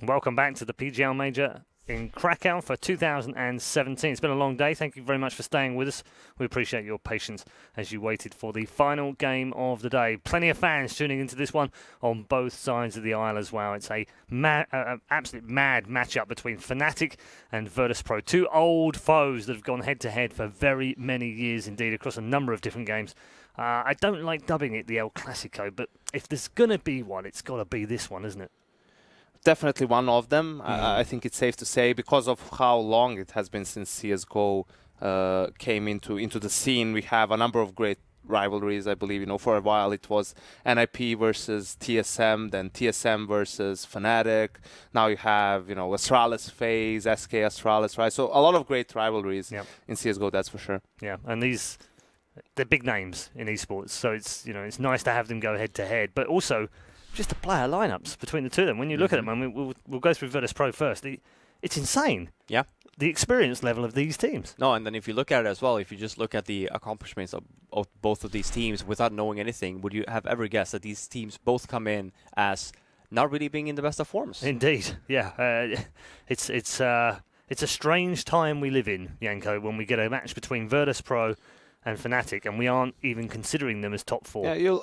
Welcome back to the PGL Major in Kraków for 2017. It's been a long day. Thank you very much for staying with us. We appreciate your patience as you waited for the final game of the day. Plenty of fans tuning into this one on both sides of the aisle as well. It's a absolute mad matchup between Fnatic and Virtus.pro, two old foes that have gone head-to-head for very many years indeed across a number of different games. I don't like dubbing it the El Clasico, but if there's going to be one, it's got to be this one, isn't it? Definitely one of them. I think it's safe to say, because of how long it has been since CSGO came into the scene. We have a number of great rivalries. I believe, for a while it was NIP versus TSM, then TSM versus Fnatic. Now you have, Astralis FaZe, SK Astralis, right? So a lot of great rivalries in CSGO, that's for sure. Yeah, and they're big names in esports, so it's nice to have them go head to head, but also just the player lineups between the two of them. When you look at them, and we'll go through Virtus.pro first, it's insane. Yeah. The experience level of these teams. No, and then if you look at it as well, if you just look at the accomplishments of both of these teams without knowing anything, would you have ever guessed that these teams both come in as not really being in the best of forms? Indeed, yeah. It's a strange time we live in, Janko, when we get a match between Virtus.pro and Fnatic, and we aren't even considering them as top four. Yeah,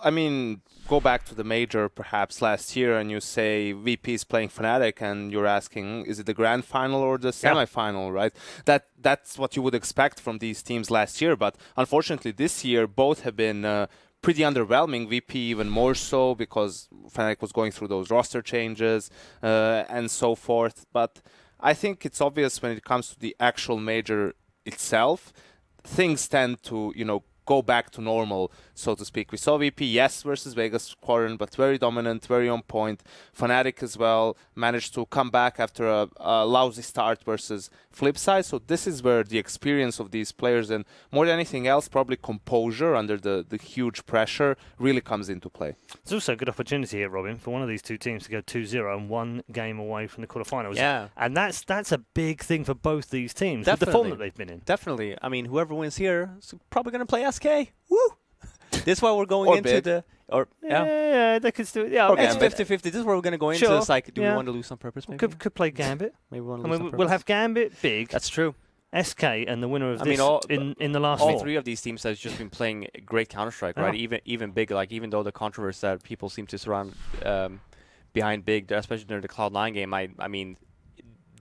go back to the major perhaps last year, and you say VP is playing Fnatic, and you're asking, is it the grand final or the semi-final, right? That's what you would expect from these teams last year, but unfortunately this year both have been pretty underwhelming. VP even more so, because Fnatic was going through those roster changes and so forth. But I think it's obvious when it comes to the actual major itself, things tend to, go back to normal, so to speak. We saw VP, yes, versus Vegas Squadron, but very dominant, very on point. Fnatic as well managed to come back after a lousy start versus Flipside. So this is where the experience of these players, and more than anything else, probably composure under the huge pressure, really comes into play. There's also a good opportunity here, Robin, for one of these two teams to go 2-0 and one game away from the quarterfinals. Yeah. And that's a big thing for both these teams, Definitely. with the form that they've been in. Definitely. I mean, whoever wins here is probably going to play SK. Woo! This is why we're going into big. Yeah, they could still. Yeah, it's 50-50. This is where we're going to go into. It's like, do we want to lose on purpose? Maybe? Could play Gambit. Maybe we want to lose on purpose. We'll have Gambit, big. That's true. SK and the winner of this in the last all three of these teams have just been playing great Counter-Strike, right? Even big, even though the controversy that people seem to surround behind big, especially during the Cloud9 game, I mean,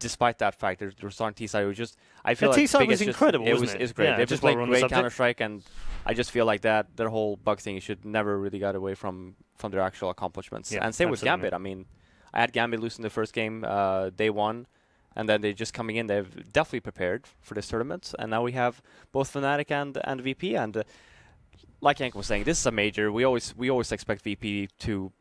despite that fact, the Restart T-side was just, I feel like T-side was incredible, wasn't it? It's great. Yeah, They've just played great Counter-Strike, and I just feel like their whole bug thing should never really get away from their actual accomplishments. Yeah, and same with Gambit. I mean, I had Gambit losing the first game, day one, and then they're just coming in. They've definitely prepared for this tournament, and now we have both Fnatic and VP. And like Yank was saying, this is a major. We always expect VP to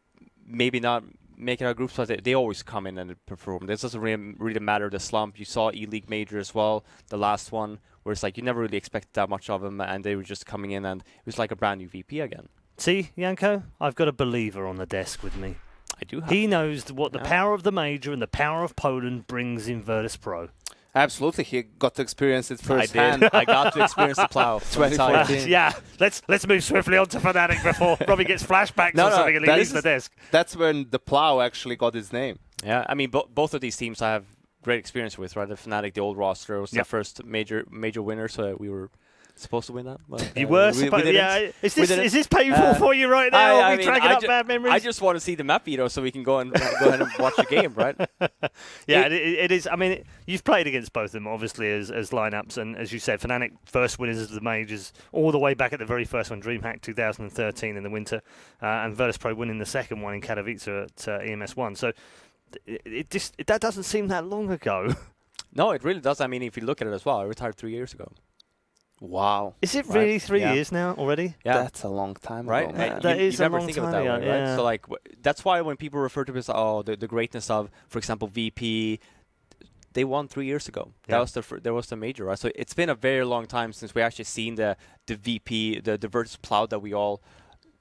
maybe not make it our groups, but they always come in and perform. This doesn't really matter the slump. You saw E-League Major as well, the last one, where it's like you never really expected that much of them, and they were just coming in, and it was like a brand new VP again. See, Janko, I've got a believer on the desk with me. I do have. He knows what the power of the major and the power of Poland brings in Virtus.pro. Absolutely, he got to experience it firsthand. I got to experience the plow. 2014. Yeah, let's move swiftly on to Fnatic before Robbie gets flashbacks or something and he leaves the desk. That's when the plow actually got its name. Yeah, I mean, both of these teams I have great experience with, right? The Fnatic, the old roster, was the first major winner, so we were supposed to win that. But, you were supposed to. Yeah, is this painful for you right now? Are we dragging up bad memories? I just want to see the map veto so we can go ahead and watch the game, right? Yeah, it is. I mean, you've played against both of them, obviously, as lineups, and as you said, Fnatic first winners of the majors all the way back at the very first one, DreamHack 2013 in the winter, and Virtus.pro winning the second one in Katowice at EMS1. So that doesn't seem that long ago. No, it really does. I mean, if you look at it as well, I retired 3 years ago. Wow. Is it really 3 years now already? Yeah. That's a long time right? ago, man. That is you a never long think time of it that ago, way, yeah. right? So like, that's why when people refer to it as, the greatness of, for example, VP, they won 3 years ago. Yeah. That was the major, right? So it's been a very long time since we actually seen the VP, the Virtus Cloud that we all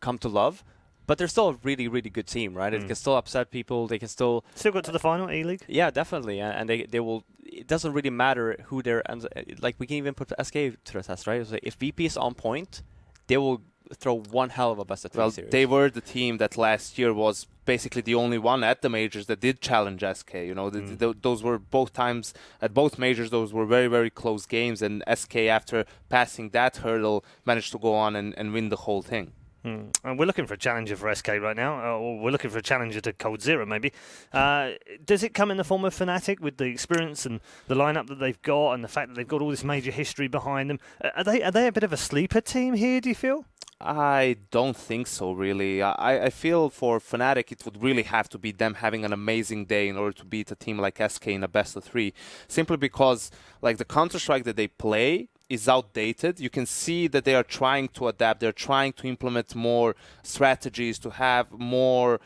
come to love. But they're still a really, really good team, right? It can still upset people. They can still got to the final E-League. Yeah, definitely, and they will. It doesn't really matter who they're, and like we can even put SK to the test, right? So if VP is on point, they will throw one hell of a best of 3 Well, series. they were the team that last year was basically the only one at the majors that did challenge SK. You know, those were both times at both majors. Those were very, very close games, and SK, after passing that hurdle, managed to go on and win the whole thing. And we're looking for a challenger for SK right now, or we're looking for a challenger to Cold Zero, maybe. Does it come in the form of Fnatic with the experience and the lineup that they've got, and the fact that they've got all this major history behind them? Are they a bit of a sleeper team here, do you feel? I don't think so, really. I feel for Fnatic it would really have to be them having an amazing day in order to beat a team like SK in a best of 3. Simply because, like, the Counter-Strike that they play is outdated. You can see that they are trying to adapt. They're trying to implement more strategies, to have more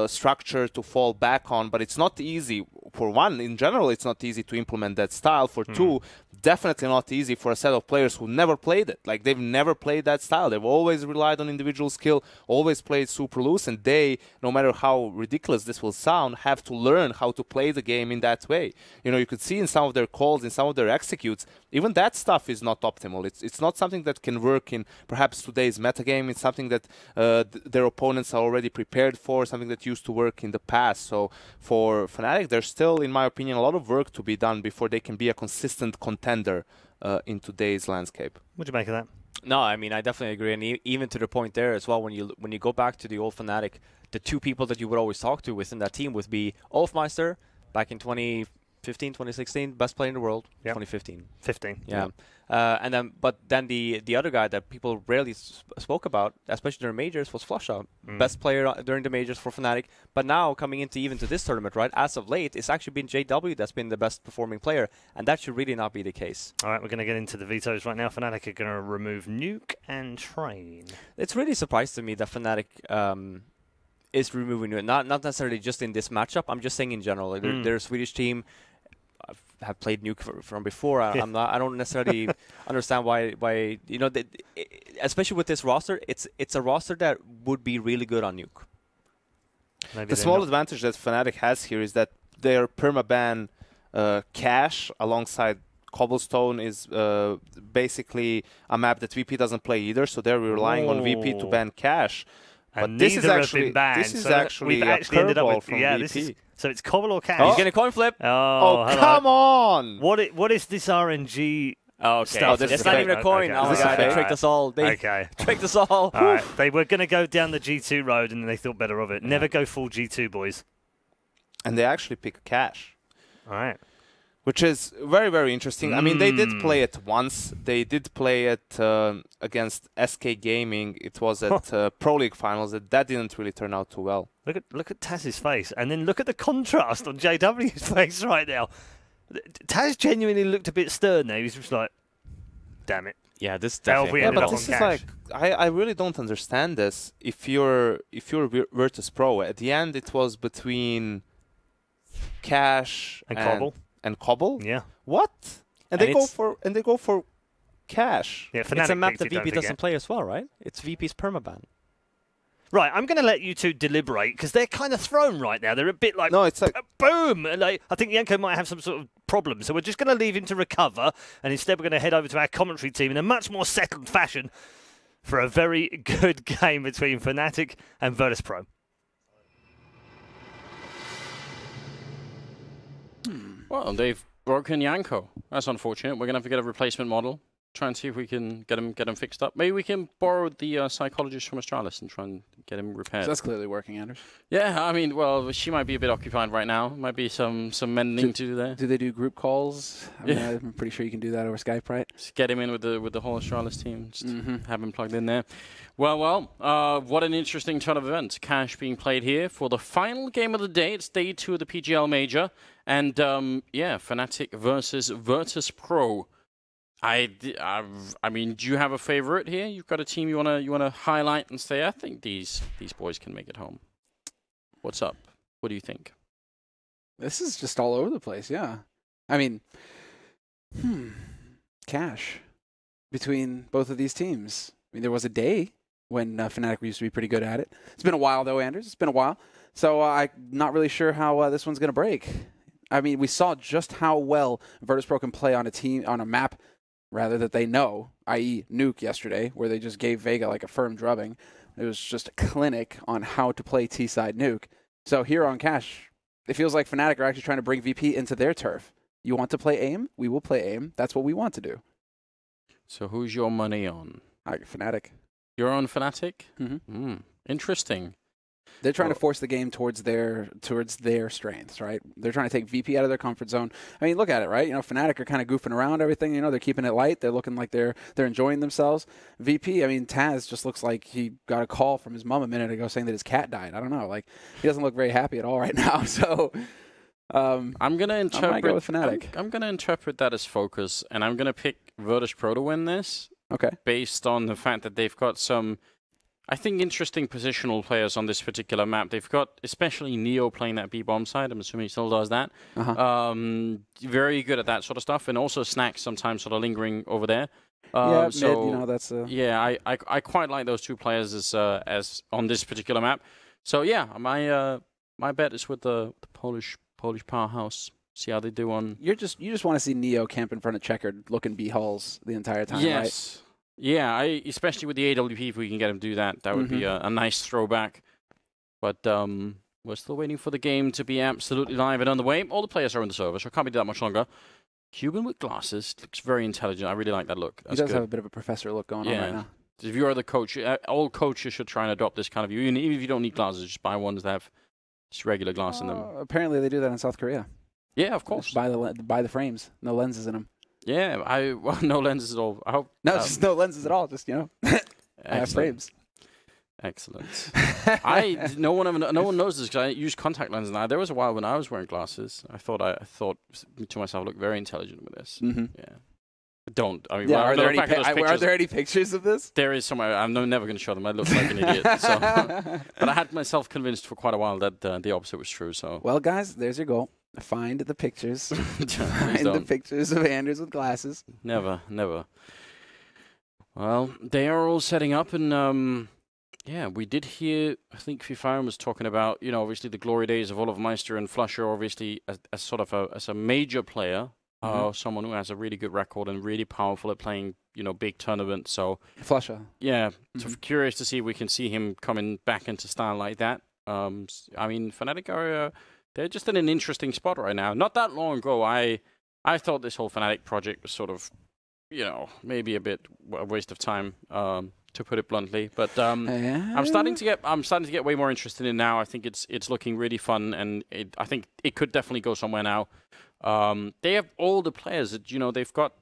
structure to fall back on. But it's not easy. For one, in general, it's not easy to implement that style. For two, definitely not easy for a set of players who never played it. Like, they've never played that style. They've always relied on individual skill, always played super loose, and they, no matter how ridiculous this will sound, have to learn how to play the game in that way. You know, you could see in some of their calls, in some of their executes, even that stuff is not optimal. It's not something that can work in perhaps today's metagame. It's something that their opponents are already prepared for, something that used to work in the past. So for Fnatic, there's still, in my opinion, a lot of work to be done before they can be a consistent contender in today's landscape. What do you make of that? No, I mean, I definitely agree, and even to the point there as well, when you go back to the old Fnatic, the two people that you would always talk to within that team would be Olfmeister back in 2015, 2016, best player in the world. Yep. 2015. 15. Yeah. But then the other guy that people rarely spoke about, especially during majors, was Flusha, best player during the majors for Fnatic. But now coming into this tournament, right, as of late, it's actually been JW that's been the best performing player, and that should really not be the case. All right, we're going to get into the vetoes right now. Fnatic are going to remove Nuke and Train. It's really surprised to me that Fnatic is removing it, not necessarily just in this matchup. I'm just saying in general. Like they're a Swedish team. Have played Nuke from before. I don't necessarily understand why you know, especially with this roster, it's a roster that would be really good on Nuke. Maybe the small advantage that Fnatic has here is that their permaban cache alongside Cobblestone is basically a map that VP doesn't play either, so they're relying on VP to ban cache. And but this is actually we've actually ended up with, from VP. So it's Cobble or Cache. He's getting a coin flip. Oh, come on! What is this RNG stuff? It's not even a coin. Okay. Oh my god, they tricked us all. They tricked us all. All right. They were going to go down the G2 road, and they thought better of it. Never go full G2, boys. And they actually pick a cache. All right. Which is very, very interesting. I mean, they did play it once. They did play it against SK Gaming. It was at Pro League Finals. That didn't really turn out too well. Look at Taz's face, and then look at the contrast on JW's face right now. Taz genuinely looked a bit stern there. He was just like, "Damn it." Yeah, this definitely. Yeah, but this is like, I really don't understand this. If you're Virtus.pro, at the end it was between Cache and Cobble. And Cobble? Yeah. What? And they go for Cache. Yeah, it's a map that VP doesn't play as well, right? It's VP's permaban. Right, I'm going to let you two deliberate because they're kind of thrown right now. They're a bit like, no, it's like boom. And I think Yanko might have some sort of problem, so we're just going to leave him to recover, and instead we're going to head over to our commentary team in a much more settled fashion for a very good game between Fnatic and Virtus.pro. Well, they've broken Yanko. That's unfortunate. We're going to have to get a replacement model. Try and see if we can get him fixed up. Maybe we can borrow the psychologist from Astralis and try and get him repaired. So that's clearly working, Anders. Yeah, I mean, well, she might be a bit occupied right now. Might be some mending to do there. Do they do group calls? I mean, I'm pretty sure you can do that over Skype, right? Just get him in with the whole Astralis team. Just have him plugged in there. Well, what an interesting turn of events. Cache being played here for the final game of the day. It's day 2 of the PGL Major. And, yeah, Fnatic versus Virtus.pro. I mean, do you have a favorite here? You've got a team you wanna highlight and say, I think these boys can make it home. What's up? What do you think? This is just all over the place, yeah. I mean, Cache between both of these teams. I mean, there was a day when Fnatic used to be pretty good at it. It's been a while, though, Anders. It's been a while. So I'm not really sure how this one's going to break. I mean, we saw just how well Virtus.pro can play on a map rather that they know, i.e. Nuke yesterday, where they just gave Vega like a firm drubbing. It was just a clinic on how to play T-side Nuke. So here on Cash, it feels like Fnatic are actually trying to bring VP into their turf. You want to play AIM? We will play AIM. That's what we want to do. So who's your money on? Fnatic. You're on Fnatic? Mm-hmm. Interesting. They're trying to force the game towards their strengths, right? They're trying to take VP out of their comfort zone. I mean, look at it, right? You know, Fnatic are kind of goofing around everything. You know, they're keeping it light. They're looking like they're enjoying themselves. VP, I mean, Taz just looks like he got a call from his mom a minute ago saying that his cat died. I don't know. Like, he doesn't look very happy at all right now. So I'm gonna interpret. I might go with Fnatic. I'm gonna interpret that as focus, and I'm gonna pick Virtus.pro to win this. Okay. Based on the fact that they've got some, I think, interesting positional players on this particular map. They've got especially Neo playing that B-bomb side. I'm assuming he still does that. Very good at that sort of stuff, and also Snacks sometimes sort of lingering over there. Yeah, so mid, you know, that's yeah, I quite like those two players as on this particular map. So yeah, my bet is with the Polish powerhouse. See how they do on. You just want to see Neo camp in front of checkered looking B hulls the entire time, yes. Right? Yeah, especially with the AWP, if we can get him to do that, that would be a nice throwback. But we're still waiting for the game to be absolutely live and on the way. All the players are on the server, so I can't be that much longer. Cuban with glasses looks very intelligent. I really like that look. That's he does good. have a bit of a professor look going on right now. If you are the coach, all coaches should try and adopt this kind of view. Even if you don't need glasses, just buy ones that have just regular glass in them. Apparently, they do that in South Korea. Yeah, of course. Just buy the frames, no lenses in them. Yeah, no lenses at all. I hope just no lenses at all. Just I have frames. Excellent. No one knows this because I use contact lenses now. There was a while when I was wearing glasses. I thought to myself, I look very intelligent with this. Yeah. Don't. I mean, yeah, are there any pictures of this? There is somewhere. I'm never going to show them. I look like an idiot. So. But I had myself convinced for quite a while that the opposite was true. So. Well, guys, there's your goal. Find the pictures. Find the pictures of Anders with glasses. Never. Well, they are all setting up, and yeah, we did hear. I think Fifiron was talking about, obviously the glory days of Olofmeister and Flusher, obviously as sort of as a major player, someone who has a really good record and really powerful at playing, big tournaments. So Flusher. Yeah, so curious to see if we can see him coming back into style like that. I mean, Fnatic are. They're just in an interesting spot right now. Not that long ago, I thought this whole Fnatic project was sort of, maybe a bit a waste of time, to put it bluntly. But I'm starting to get way more interested in it now. I think it's looking really fun, and I think it could definitely go somewhere now. They have all the players that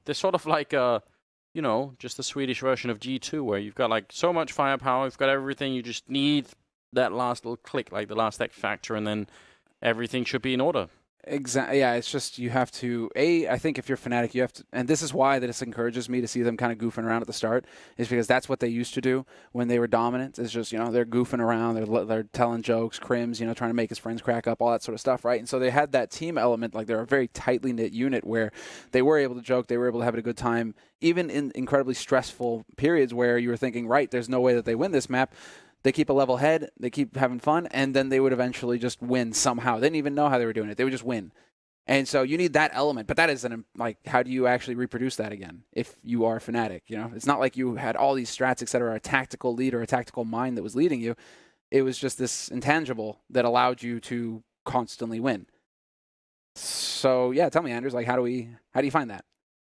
they're sort of like just the Swedish version of G2, where you've got like so much firepower, you've got everything. You just need that last little click, like the last X factor, and then everything should be in order. Exactly. Yeah, it's just you have to. I think if you're Fnatic, you have to, and this is why this encourages me to see them kind of goofing around at the start, is because that's what they used to do when they were dominant. It's just they're goofing around, they're telling jokes, crims, trying to make his friends crack up, all that sort of stuff, right? And so they had that team element, like they're a very tightly knit unit where they were able to joke, they were able to have a good time, even in incredibly stressful periods where you were thinking, right, there's no way that they win this map. They keep a level head, they keep having fun, and then they would eventually just win somehow. They didn't even know how they were doing it. They would just win. And so you need that element. But that isn't, how do you actually reproduce that again if you are Fnatic? It's not like you had all these strats, et cetera, a tactical lead or a tactical mind that was leading you. It was just this intangible that allowed you to constantly win. So, yeah, tell me, Anders, how do you find that?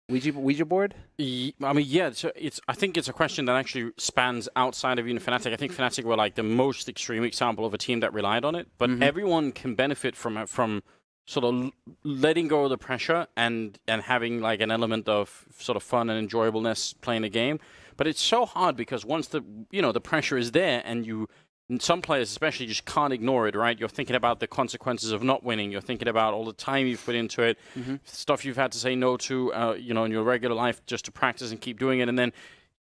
Ouija board? I mean, yeah. So I think it's a question that actually spans outside of even Fnatic. I think Fnatic were like the most extreme example of a team that relied on it. But everyone can benefit from sort of letting go of the pressure and having like an element of sort of fun and enjoyableness playing the game. But it's so hard because once the pressure is there and some players especially just can't ignore it, right? You're thinking about the consequences of not winning. You're thinking about all the time you've put into it, stuff you've had to say no to, in your regular life just to practice and keep doing it. And then,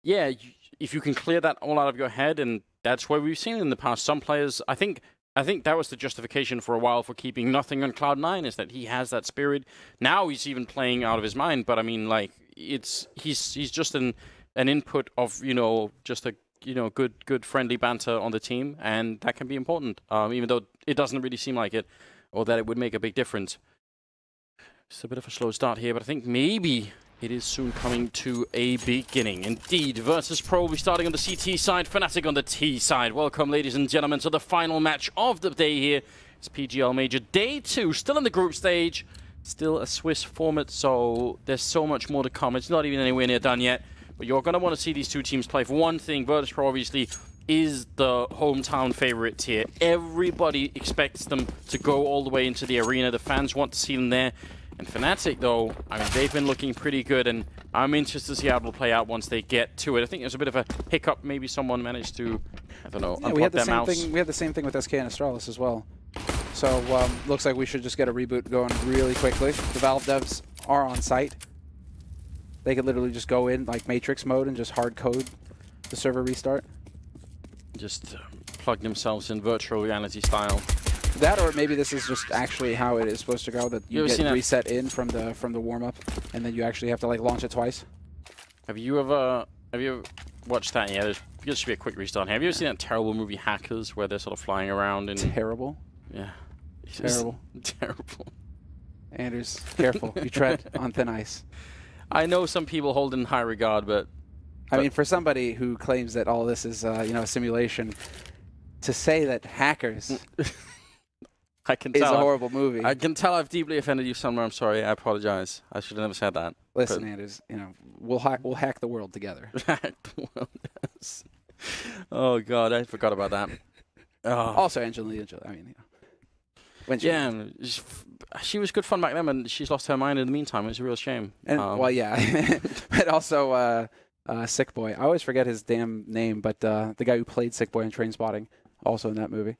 yeah, if you can clear that all out of your head, and that's where we've seen in the past, some players, I think that was the justification for a while for keeping nothing on Cloud9, is that he has that spirit. Now he's even playing out of his mind, but I mean, like, he's just an input of, just a good friendly banter on the team, and that can be important, even though it doesn't really seem like it, or that it would make a big difference. It's a bit of a slow start here, but I think maybe It is soon coming to a beginning. Indeed, Virtus.pro will be starting on the CT side, Fnatic on the T side. Welcome, ladies and gentlemen, to the final match of the day here. It's PGL Major Day 2, still in the group stage. Still a Swiss format, so there's so much more to come. It's not even anywhere near done yet. But you're going to want to see these two teams play. For one thing, Virtus.pro obviously is the hometown favorite here. Everybody expects them to go all the way into the arena. The fans want to see them there. And Fnatic, though, I mean, they've been looking pretty good, and I'm interested to see how it'll play out once they get to it. I think there's a bit of a hiccup. Maybe someone managed to, I don't know, unplug their mouse. We had the same thing with SK and Astralis as well. So looks like we should just get a reboot going really quickly. The Valve devs are on site. They could literally just go in like Matrix mode and just hard code the server restart. Just plug themselves in virtual reality style. That, or maybe this is just actually how it is supposed to go. That you get reset in from the warm up, and then you actually have to like launch it twice. Have you ever watched that? Yeah, there should be a quick restart. Have you ever seen that terrible movie Hackers, where they're sort of flying around and terrible? Yeah, terrible, terrible. Anders, careful! You tread on thin ice. I know some people hold in high regard, but I mean, for somebody who claims that all this is a simulation, to say that Hackers. I can tell it's a horrible movie. I can tell I've deeply offended you somewhere. I'm sorry. I apologize. I should have never said that. Listen, Anders, we'll hack the world together. Hack the world, yes. Oh God, I forgot about that. Oh. Also, Angelina Jolie. I mean, when she was good fun back then, and she's lost her mind in the meantime. It's a real shame. And well, yeah, but also Sick Boy. I always forget his damn name, but the guy who played Sick Boy in Trainspotting, also in that movie.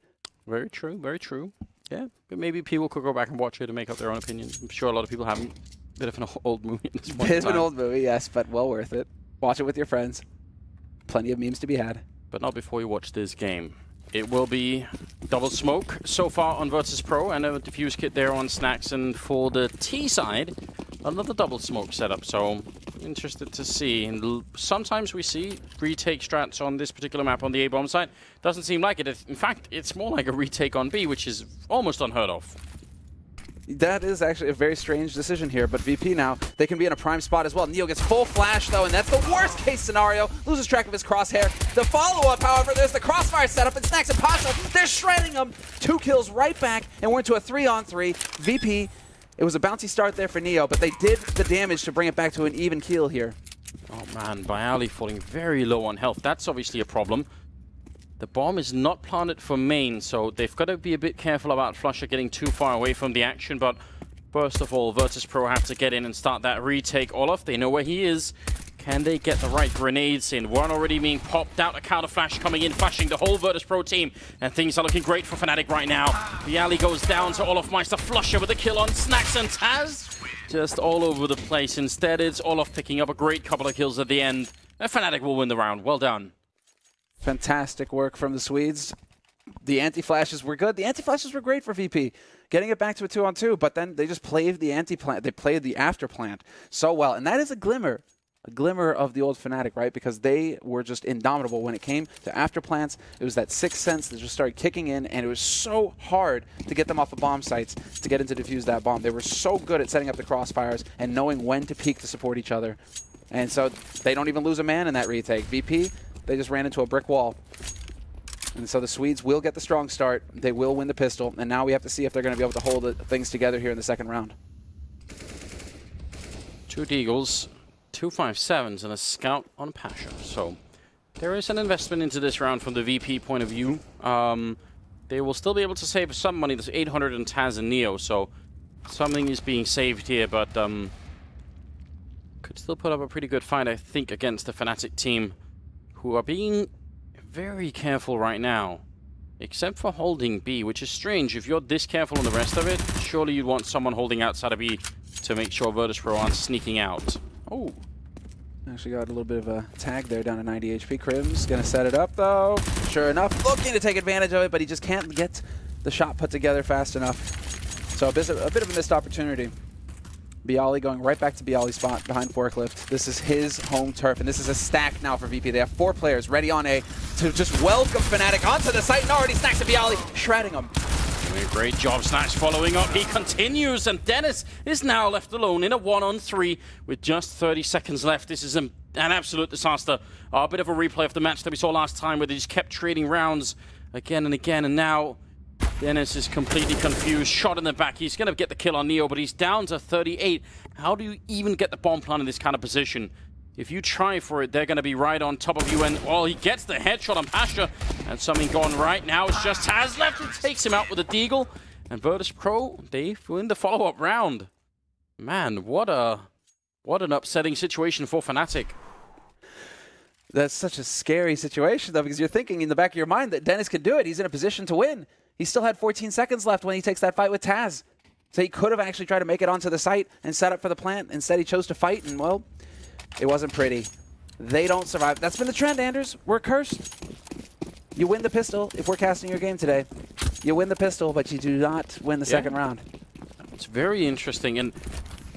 Very true. Very true. Yeah, but maybe people could go back and watch it and make up their own opinion. I'm sure a lot of people haven't. Bit of an old movie at this point. It's an old movie, yes, but well worth it. Watch it with your friends. Plenty of memes to be had. But not before you watch this game. It will be double smoke so far on Virtus.pro, and a diffuse kit there on Snacks, and for the T side, another double smoke setup. So interested to see. And sometimes we see retake strats on this particular map on the A-bomb side. Doesn't seem like it. In fact, it's more like a retake on B, which is almost unheard of. That is actually a very strange decision here, but VP now, they can be in a prime spot as well. Neo gets full flash, though, and that's the worst case scenario. Loses track of his crosshair. The follow-up, however, there's the crossfire setup, and Snacks and Pacho, they're shredding him. 2 kills right back, and we're into a 3-on-3. VP, it was a bouncy start there for Neo, but they did the damage to bring it back to an even keel here. Oh, man, Bialy falling very low on health. That's obviously a problem. The bomb is not planted for main, so they've got to be a bit careful about Flusher getting too far away from the action. But first of all, Virtus.pro have to get in and start that retake. Olaf, they know where he is. Can they get the right grenades in? One already being popped out, a counter flash coming in, flashing the whole Virtus.pro team. And things are looking great for Fnatic right now. Bialy goes down to Olaf Meister. Flusher with a kill on Snacks, and Taz just all over the place. Instead, it's Olaf picking up a great couple of kills at the end. And Fnatic will win the round. Well done. Fantastic work from the Swedes. The anti-flashes were good. The anti-flashes were great for VP. Getting it back to a 2-on-2, but then they just played the anti-plant. They played the after-plant so well. And that is a glimmer of the old Fnatic, right? Because they were just indomitable when it came to after-plants. It was that sixth sense that just started kicking in, and it was so hard to get them off of bomb sites to get into defuse that bomb. They were so good at setting up the crossfires and knowing when to peek to support each other. And so they don't even lose a man in that retake. VP, they just ran into a brick wall. And so the Swedes will get the strong start. They will win the pistol. And now we have to see if they're going to be able to hold things together here in the second round. 2 Deagles, 2 5.7s, and a scout on Pasha. So there is an investment into this round from the VP point of view. They will still be able to save some money. There's 800 in Taz and Neo, so something is being saved here. But could still put up a pretty good fight, I think, against the Fnatic team, who are being very careful right now, except for holding B, which is strange. If you're this careful on the rest of it, surely you'd want someone holding outside of B to make sure Virtus.pro aren't sneaking out. Oh, actually got a little bit of a tag there down to 90 HP. Crim's going to set it up, though. Sure enough, looking to take advantage of it, but he just can't get the shot put together fast enough. So a bit of a missed opportunity. Bialy going right back to Bialy's spot behind Forklift. This is his home turf, and this is a stack now for VP. They have 4 players ready on A to just welcome Fnatic onto the site, and already Snacks and Bialy shredding them. Doing a great job, Snatch following up. He continues, and Dennis is now left alone in a 1-on-3 with just 30 seconds left. This is an absolute disaster. A bit of a replay of the match that we saw last time where they just kept trading rounds again and again, and now Dennis is completely confused. Shot in the back. He's going to get the kill on Neo, but he's down to 38. How do you even get the bomb plant in this kind of position? If you try for it, they're going to be right on top of you. And, well, he gets the headshot on Pasha. And something going right now. It's just Taz left and takes him out with a deagle. And Virtus.pro, they win the follow-up round. Man, what an upsetting situation for Fnatic. That's such a scary situation, though, because you're thinking in the back of your mind that Dennis could do it. He's in a position to win. He still had 14 seconds left when he takes that fight with Taz. So he could have actually tried to make it onto the site and set up for the plant. Instead, he chose to fight, and, well, it wasn't pretty. They don't survive. That's been the trend, Anders. We're cursed. You win the pistol if we're casting your game today. You win the pistol, but you do not win the second round. It's very interesting, and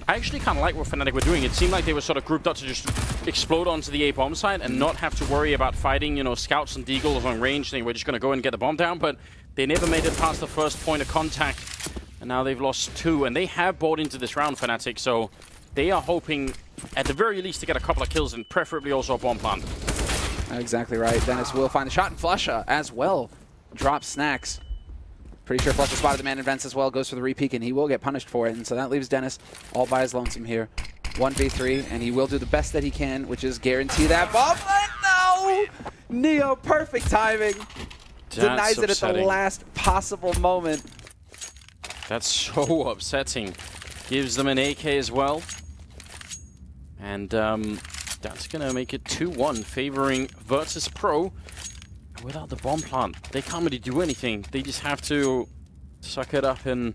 I actually kind of like what Fnatic were doing. It seemed like they were sort of grouped up to just explode onto the A-bomb side and not have to worry about fighting, you know, scouts and deagles on range. They were just going to go and get the bomb down, but they never made it past the first point of contact, and now they've lost 2, and they have bought into this round, Fnatic, so they are hoping, at the very least, to get a couple of kills and preferably also a bomb plant. Exactly right. Dennis will find the shot, and Flusha as well drops Snacks. Pretty sure Flusha spotted the man in vents as well, goes for the repeak, and he will get punished for it. And so that leaves Dennis all by his lonesome here. 1v3, and he will do the best that he can, which is guarantee that bomb. No! Neo, perfect timing. Denies it at the last possible moment. That's so upsetting. Gives them an AK as well. And that's going to make it 2-1, favoring Virtus.pro. Without the bomb plant, they can't really do anything. They just have to suck it up and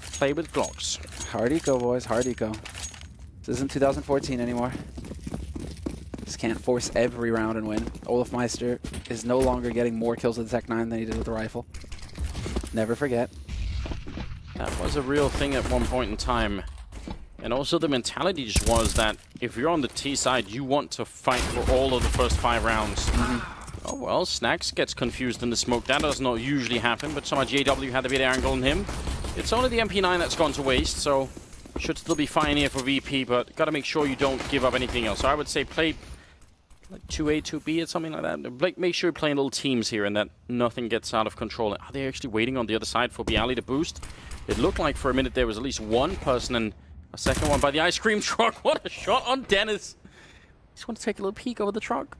play with Glocks. Hard eco, boys. Hard eco. This isn't 2014 anymore. Just can't force every round and win. Olaf Meister is no longer getting more kills with the Tech 9 than he did with the rifle. Never forget. That was a real thing at one point in time. And also the mentality just was that if you're on the T side, you want to fight for all of the first 5 rounds. Oh well, Snacks gets confused in the smoke. That does not usually happen, but somehow JW had a bit of angle on him. It's only the MP9 that's gone to waste, so should still be fine here for VP, but got to make sure you don't give up anything else. So I would say play like 2A, 2B or something like that. Like, make sure you're playing little teams here and that nothing gets out of control. Are they actually waiting on the other side for Bialy to boost? It looked like for a minute there was at least one person and a second one by the ice cream truck. What a shot on Dennis. Just want to take a little peek over the truck.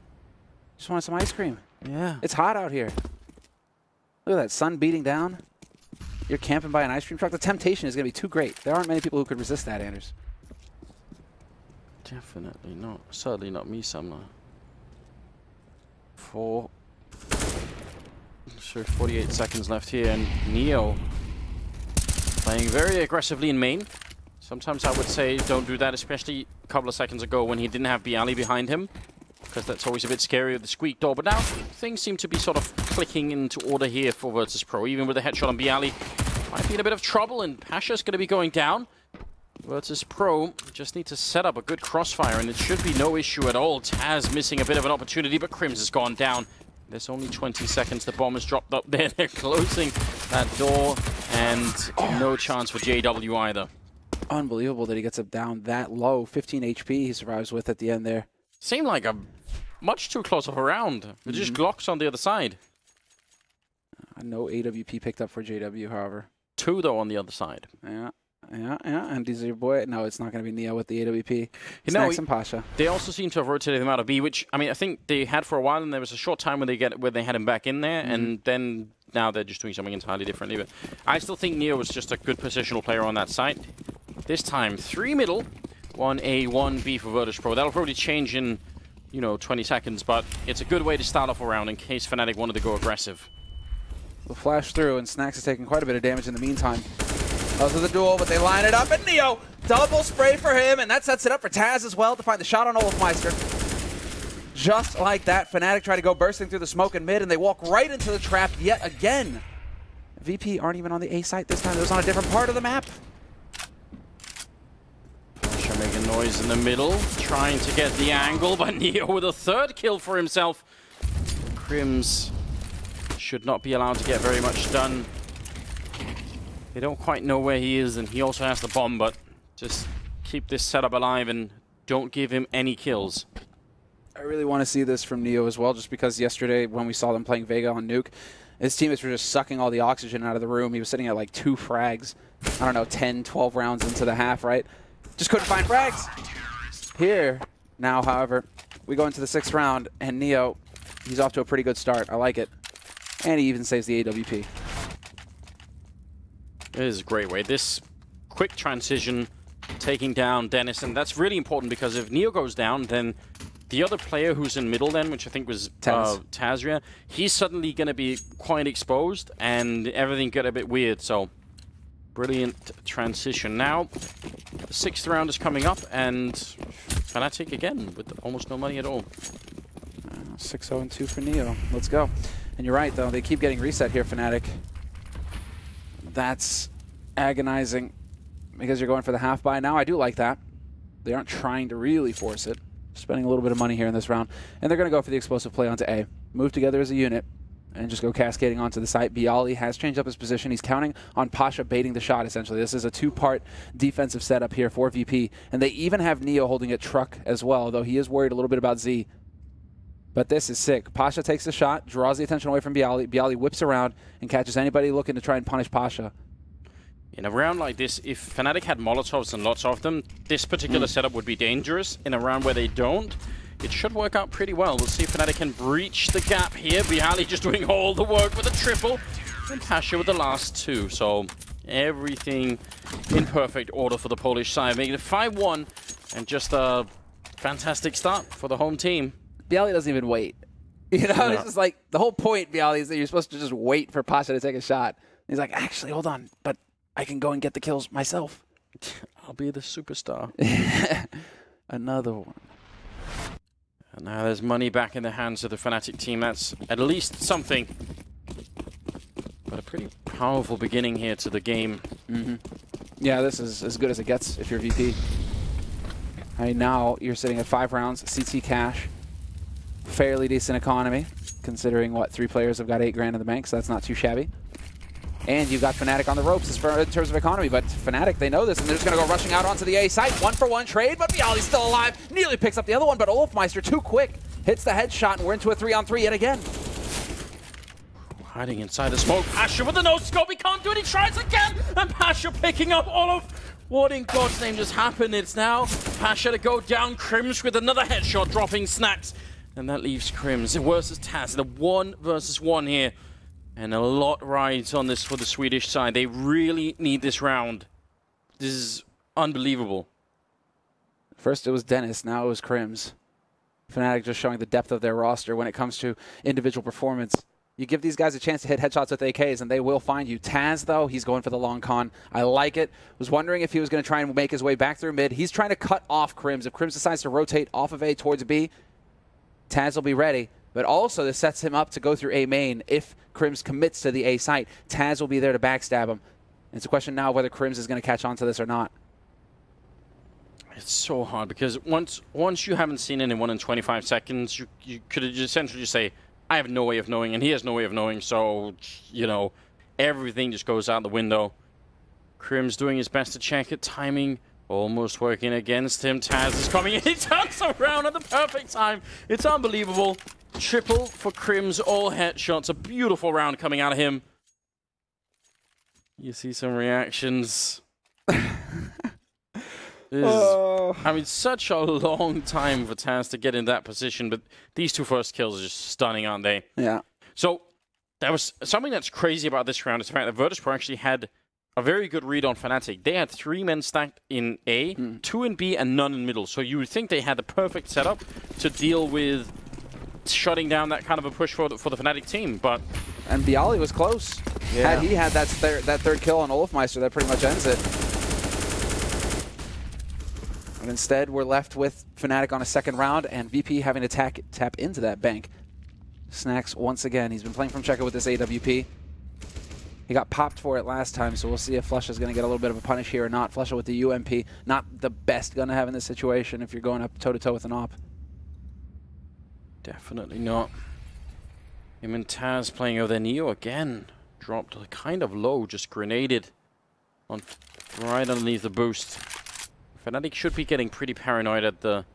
Just want some ice cream. Yeah. It's hot out here. Look at that sun beating down. You're camping by an ice cream truck. The temptation is going to be too great. There aren't many people who could resist that, Anders. Definitely not. Certainly not me, Sumner. 48 seconds left here, and Neo playing very aggressively in main. Sometimes I would say don't do that, especially a couple of seconds ago when he didn't have Bialy behind him, because that's always a bit scary with the squeak door. But now things seem to be sort of clicking into order here for Virtus.pro. Even with the headshot on Bialy, might be in a bit of trouble, and Pasha's going to be going down. Virtus.pro just need to set up a good crossfire, and it should be no issue at all. Taz missing a bit of an opportunity, but Crims has gone down. There's only 20 seconds. The bomb is dropped up there. They're closing that door, and no chance for JW either. Unbelievable that he gets it down that low. 15 HP he survives with at the end there. Seemed like a much too close of a round. With just Glocks on the other side. No AWP picked up for JW, however. 2, though, on the other side. Yeah. And these are your boy. No, it's not going to be Neo with the AWP. You know, Snacks and Pasha. They also seem to have rotated him out of B, which, I mean, I think they had for a while, and there was a short time when they had him back in there, and then now they're just doing something entirely differently. But I still think Neo was just a good positional player on that side. This time, 3 middle, 1A, 1B for Virtus.pro. That'll probably change in, 20 seconds, but it's a good way to start off a round in case Fnatic wanted to go aggressive. We'll flash through, and Snacks is taking quite a bit of damage in the meantime. Those are the duel, but they line it up, and Neo, double spray for him, and that sets it up for Taz as well to find the shot on Olaf Meister. Just like that, Fnatic try to go bursting through the smoke in mid, and they walk right into the trap yet again. VP aren't even on the A site this time. It was on a different part of the map. Pasha making noise in the middle, trying to get the angle, but Neo with a 3rd kill for himself. Crims should not be allowed to get very much done They don't quite know where he is, and he also has the bomb, but just keep this setup alive and don't give him any kills. I really want to see this from Neo as well, just because yesterday when we saw them playing Vega on Nuke, his teammates were just sucking all the oxygen out of the room. He was sitting at like 2 frags, I don't know, 10, 12 rounds into the half, right? Just couldn't find frags. Here, now, however, we go into the 6th round, and Neo, he's off to a pretty good start. I like it. And he even saves the AWP. It is a great way. This quick transition, taking down Dennis, and that's really important because if Neo goes down, then the other player who's in middle then, which I think was Tazria, he's suddenly going to be quite exposed, and everything get a bit weird, so brilliant transition. Now, the 6th round is coming up, and Fnatic again with almost no money at all. 6-0-2 for Neo. Let's go. And you're right, though. They keep getting reset here, Fnatic. That's agonizing because you're going for the half buy now. I do like that. They aren't trying to really force it. Spending a little bit of money here in this round. And they're going to go for the explosive play onto A. Move together as a unit and just go cascading onto the site. Bialy has changed up his position. He's counting on Pasha baiting the shot, essentially. This is a 2-part defensive setup here for VP. And they even have Neo holding a truck as well, though he is worried a little bit about Z. But this is sick. Pasha takes the shot, draws the attention away from Bialy. Bialy whips around and catches anybody looking to try and punish Pasha. In a round like this, if Fnatic had Molotovs and lots of them, this particular setup would be dangerous. In a round where they don't, it should work out pretty well. We'll see if Fnatic can breach the gap here. Bialy just doing all the work with a triple, and Pasha with the last 2. So everything in perfect order for the Polish side, making it 5-1, and just a fantastic start for the home team. Bialy doesn't even wait. You know, No. It's just like, the whole point, Bialy, is that you're supposed to just wait for Pasha to take a shot. He's like, actually, hold on, but I can go and get the kills myself. I'll be the superstar. Another one. And now there's money back in the hands of the Fnatic team. That's at least something. But a pretty powerful beginning here to the game. Yeah, this is as good as it gets if you're VP. I mean, now you're sitting at 5 rounds, CT cash. Fairly decent economy, considering what 3 players have got 8 grand in the bank, so that's not too shabby. And you've got Fnatic on the ropes in terms of economy, but Fnatic, they know this, and they're just going to go rushing out onto the A site. 1-for-1 trade, but Bialy's still alive. Nearly picks up the other one, but Olofmeister, too quick, hits the headshot, and we're into a 3-on-3 yet again. Hiding inside the smoke. Pasha with the no-scope. He can't do it. He tries again. And Pasha picking up all of... What in God's name just happened? It's now Pasha to go down. Crims with another headshot, dropping snacks. And that leaves Crims versus Taz. The 1 versus 1 here. And a lot rides on this for the Swedish side. They really need this round. This is unbelievable. First it was Dennis, now it was Crims. Fnatic just showing the depth of their roster when it comes to individual performance. You give these guys a chance to hit headshots with AKs, and they will find you. Taz, though, he's going for the long con. I like it. Was wondering if he was going to try and make his way back through mid. He's trying to cut off Crims. If Crims decides to rotate off of A towards B, Taz will be ready. But also, this sets him up to go through A main. If Crims commits to the A site, Taz will be there to backstab him. It's a question now of whether Crims is going to catch on to this or not. It's so hard because once you haven't seen anyone in 25 seconds, you could essentially just say, I have no way of knowing, and he has no way of knowing, so, you know, everything just goes out the window. Crims doing his best to check it, timing almost working against him. Taz is coming in, he turns around at the perfect time. It's unbelievable. Triple for Crims, all headshots. A beautiful round coming out of him. You see some reactions. I mean, such a long time for Taz to get in that position, but these 2 first kills are just stunning, aren't they? Yeah. So, there was something that's crazy about this round is the fact that Virtus.pro actually had a very good read on Fnatic. They had 3 men stacked in A, 2 in B, and none in middle. So you would think they had the perfect setup to deal with shutting down that kind of a push for the Fnatic team, but... And Bialy was close. Yeah. Had he had that third kill on Olofmeister, that pretty much ends it. But instead, we're left with Fnatic on a 2nd round, and VP having to tap into that bank. Snacks once again. He's been playing from Checker with this AWP. He got popped for it last time, so we'll see if Flusha is going to get a little bit of a punish here or not. Flusha with the UMP, not the best gun to have in this situation if you're going up toe-to-toe with an op. Definitely not. Him and Taz playing over Neo again. Dropped kind of low, just grenaded right underneath the boost. Fnatic should be getting pretty paranoid at the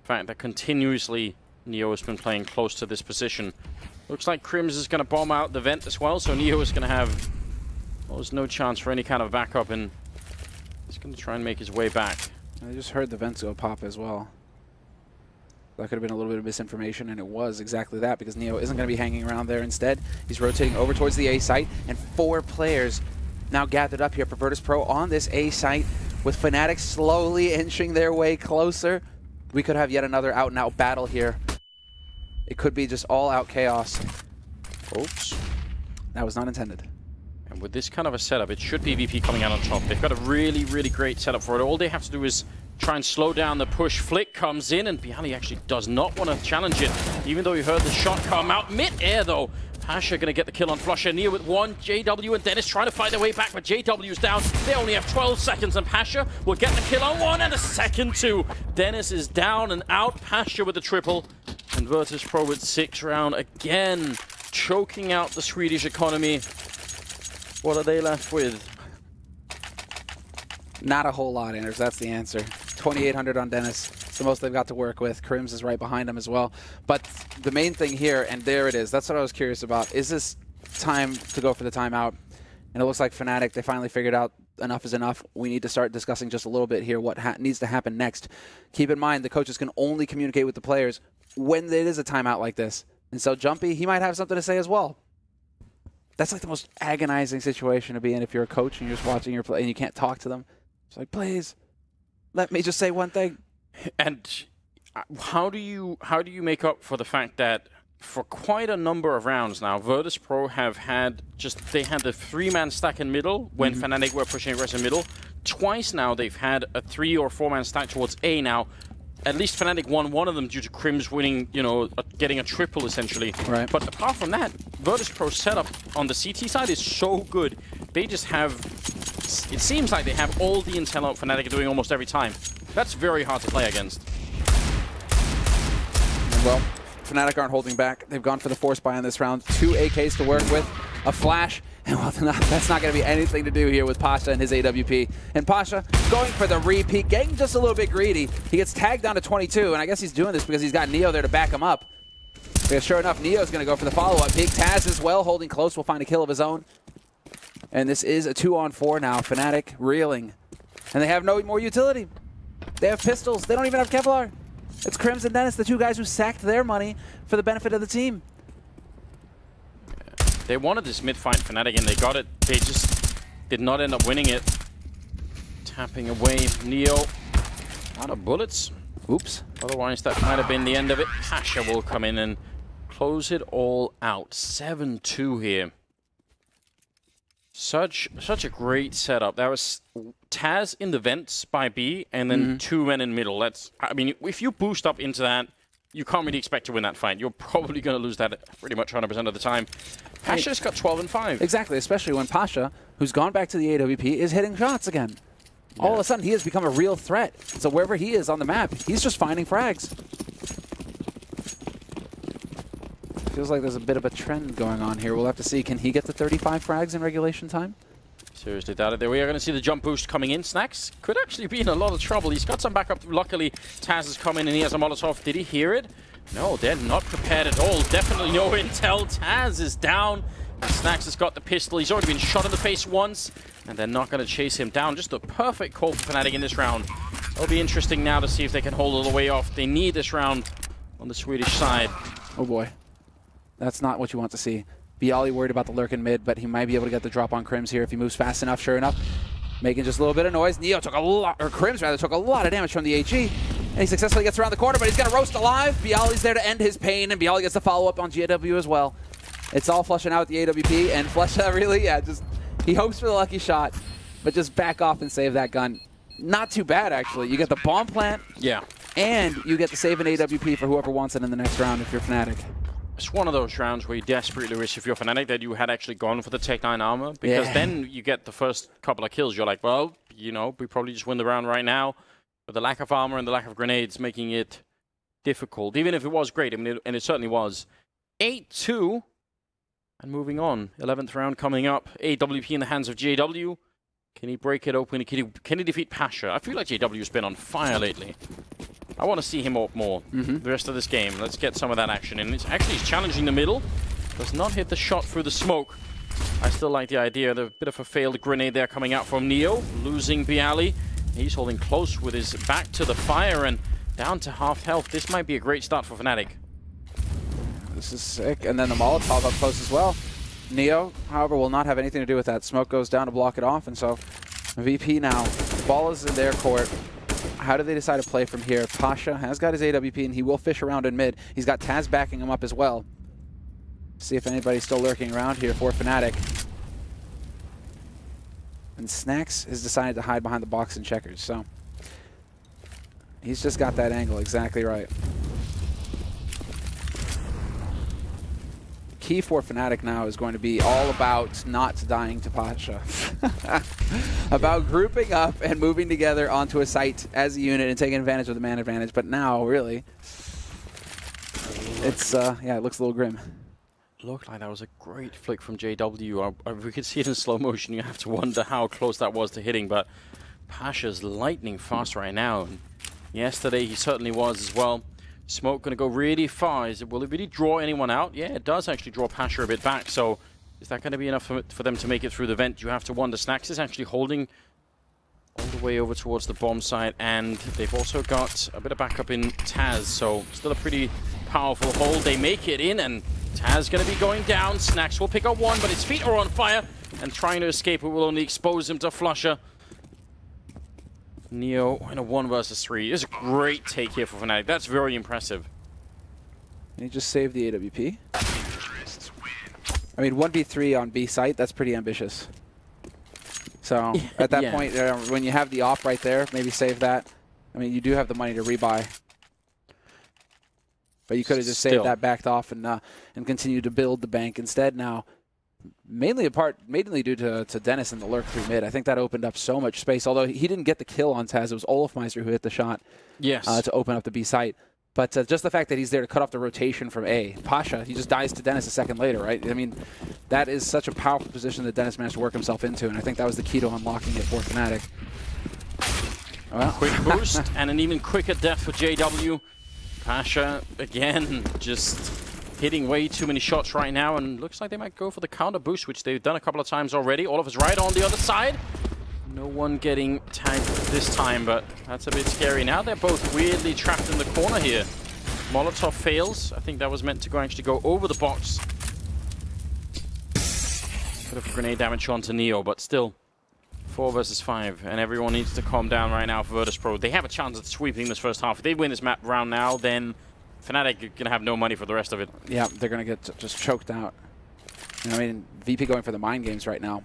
fact that continuously Neo has been playing close to this position. Looks like Crims is going to bomb out the vent as well, so Neo is going to have almost no chance for any kind of backup, and he's going to try and make his way back. I just heard the vents go pop as well. That could have been a little bit of misinformation, and it was exactly that, because Neo isn't going to be hanging around there. Instead, he's rotating over towards the A site, and 4 players now gathered up here for Virtus.pro on this A site, with Fnatic slowly inching their way closer. We could have yet another out-and-out battle here. It could be just all-out chaos. Oops. That was not intended. And with this kind of a setup, it should be VP coming out on top. They've got a really, really great setup for it. All they have to do is try and slow down the push. Flick comes in, and Bialy actually does not want to challenge it, even though he heard the shot come out mid-air, though. Pasha going to get the kill on Flusher. Neo with 1. JW and Dennis trying to fight their way back, but JW's down. They only have 12 seconds, and Pasha will get the kill on 1 and a second 2. Dennis is down and out. Pasha with the triple. And Virtus.pro with 6 round again, choking out the Swedish economy. What are they left with? Not a whole lot, Anders. That's the answer. 2,800 on Dennis. It's the most they've got to work with. Crims is right behind him as well. But the main thing here, and there it is, that's what I was curious about. Is this time to go for the timeout? And it looks like Fnatic, they finally figured out enough is enough. We need to start discussing just a little bit here what needs to happen next. Keep in mind, the coaches can only communicate with the players when it is a timeout like this. And so Jumpy, he might have something to say as well. That's like the most agonizing situation to be in if you're a coach and you're just watching your play and you can't talk to them. It's like, please, let me just say one thing. And how do you make up for the fact that for quite a number of rounds now, Virtus.pro have had they had the 3-man stack in middle when Fnatic were pushing aggressive middle. Twice now they've had a 3- or 4-man stack towards A now. At least Fnatic won one of them due to Crims winning, getting a triple essentially. Right. But apart from that, Virtus.pro's setup on the CT side is so good. They just have, it seems like they have all the intel out Fnatic are doing almost every time. That's very hard to play against. Well, Fnatic aren't holding back. They've gone for the force buy on this round. 2 AKs to work with, a flash, and well, that's not going to be anything to do here with Pasha and his AWP. And Pasha going for the repeat, getting just a little bit greedy. He gets tagged down to 22, and I guess he's doing this because he's got Neo there to back him up. Because sure enough, Neo's going to go for the follow-up. Big Taz as well, holding close, will find a kill of his own. And this is a 2-on-4 now. Fnatic reeling. And they have no more utility. They have pistols. They don't even have Kevlar. It's Crims and Dennis, the 2 guys who sacked their money for the benefit of the team. They wanted this mid-fight Fnatic and they got it. They just did not end up winning it. Tapping away Neo. Out of bullets. Oops. Otherwise, that might have been the end of it. Pasha will come in and close it all out. 7-2 here. Such a great setup. That was Taz in the vents by B, and then 2 men in middle. I mean, if you boost up into that, you can't really expect to win that fight. You're probably going to lose that pretty much 100% of the time. Pasha's got 12 and 5. Exactly, especially when Pasha, who's gone back to the AWP, is hitting shots again. Yeah. All of a sudden, he has become a real threat. So wherever he is on the map, he's just finding frags. Feels like there's a bit of a trend going on here. We'll have to see. Can he get the 35 frags in regulation time? Seriously doubt it. There we are going to see the jump boost coming in. Snacks could actually be in a lot of trouble. He's got some backup. Luckily, Taz has come in and he has a Molotov. Did he hear it? No, they're not prepared at all. Definitely no intel. Taz is down. And Snacks has got the pistol. He's already been shot in the face once. And they're not going to chase him down. Just a perfect call for Fnatic in this round. It'll be interesting now to see if they can hold all the way off. They need this round on the Swedish side. Oh boy. That's not what you want to see. Bialy worried about the lurk in mid, but he might be able to get the drop on Crims here if he moves fast enough, sure enough. Making just a little bit of noise. Neo took a lot, or Crims rather, took a lot of damage from the HE. And he successfully gets around the corner, but he's going to roast alive. Bialy's there to end his pain, and Bialy gets the follow-up on GW as well. It's all flushing out the AWP, and Flesha really, he hopes for the lucky shot, but just back off and save that gun. Not too bad, actually. You get the bomb plant, and you get the save an AWP for whoever wants it in the next round if you're Fnatic. It's one of those rounds where you desperately wish if you're Fnatic that you had actually gone for the Tech 9 armor, because then you get the first couple of kills. You're like, well, we probably just win the round right now. But the lack of armor and the lack of grenades making it difficult, even if it was great, and it certainly was. 8-2, and moving on. 11th round coming up. AWP in the hands of JW. Can he break it open? Can he defeat Pasha? I feel like JW's been on fire lately. I want to see him up more the rest of this game. Let's get some of that action in. He's challenging the middle. Does not hit the shot through the smoke. I still like the idea. The bit of a failed grenade there coming out from Neo. Losing Bialy. He's holding close with his back to the fire and down to half health. This might be a great start for Fnatic. This is sick. And then the Molotov up close as well. Neo, however, will not have anything to do with that. Smoke goes down to block it off, and so VP now. The ball is in their court. How do they decide to play from here? Pasha has got his AWP, and he will fish around in mid. He's got Taz backing him up as well. See if anybody's still lurking around here for Fnatic. And Snacks has decided to hide behind the box and checkers, so he's just got that angle exactly right. Key for Fnatic now is going to be all about not dying to Pasha. About grouping up and moving together onto a site as a unit and taking advantage of the man advantage. But now, really, it's, yeah, it looks a little grim. Looked like that was a great flick from JW. We could see it in slow motion. You have to wonder how close that was to hitting, but Pasha's lightning fast right now. And yesterday he certainly was as well. Smoke going to go really far. Will it really draw anyone out? Yeah, it does actually draw Pasha a bit back. So is that going to be enough for them to make it through the vent? You have to wonder. Snacks is actually holding all the way over towards the bomb site, and they've also got a bit of backup in Taz. So still a pretty powerful hold. They make it in, and Taz going to be going down. Snacks will pick up one, but his feet are on fire, and trying to escape it will only expose him to Flusher. Neo in a 1 versus 3. This is a great take here for Fnatic. That's very impressive. And he just saved the AWP. I mean, 1v3 on B site, that's pretty ambitious. So at that point, when you have the op right there, maybe save that. I mean, you do have the money to rebuy. But you could have just saved that, backed off, and continued to build the bank instead now. Mainly due to Dennis and the lurk through mid. I think that opened up so much space. Although he didn't get the kill on Taz, it was Olofmeister who hit the shot to open up the B site. But just the fact that he's there to cut off the rotation from A. Pasha, he just dies to Dennis a second later, right? I mean, that is such a powerful position that Dennis managed to work himself into, and I think that was the key to unlocking it for Fnatic. Well. Quick boost, and an even quicker death for JW. Pasha, again, just hitting way too many shots right now, and looks like they might go for the counter boost, which they've done a couple of times already. Oliver's right on the other side. No one getting tagged this time, but that's a bit scary. Now they're both weirdly trapped in the corner here. Molotov fails. I think that was meant to actually go over the box. Bit of grenade damage onto Neo, but still 4 versus 5, and everyone needs to calm down right now for Virtus.pro. They have a chance at sweeping this first half. If they win this map round now, then Fnatic are going to have no money for the rest of it. Yeah, they're going to get just choked out. I mean, VP going for the mind games right now.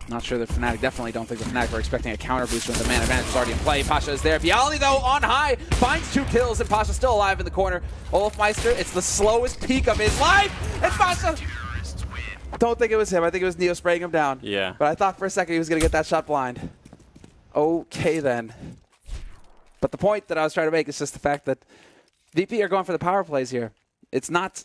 Not sure that Fnatic, definitely don't think the Fnatic are expecting a counter boost when the man advantage is already in play. Pasha is there. Bialy, though, on high, finds 2 kills, and Pasha still alive in the corner. Olofmeister, it's the slowest peak of his life, and Pasha... Don't think it was him. I think it was Neo spraying him down. Yeah. But I thought for a second he was going to get that shot blind. Okay, then. But the point that I was trying to make is just the fact that VP are going for the power plays here. It's not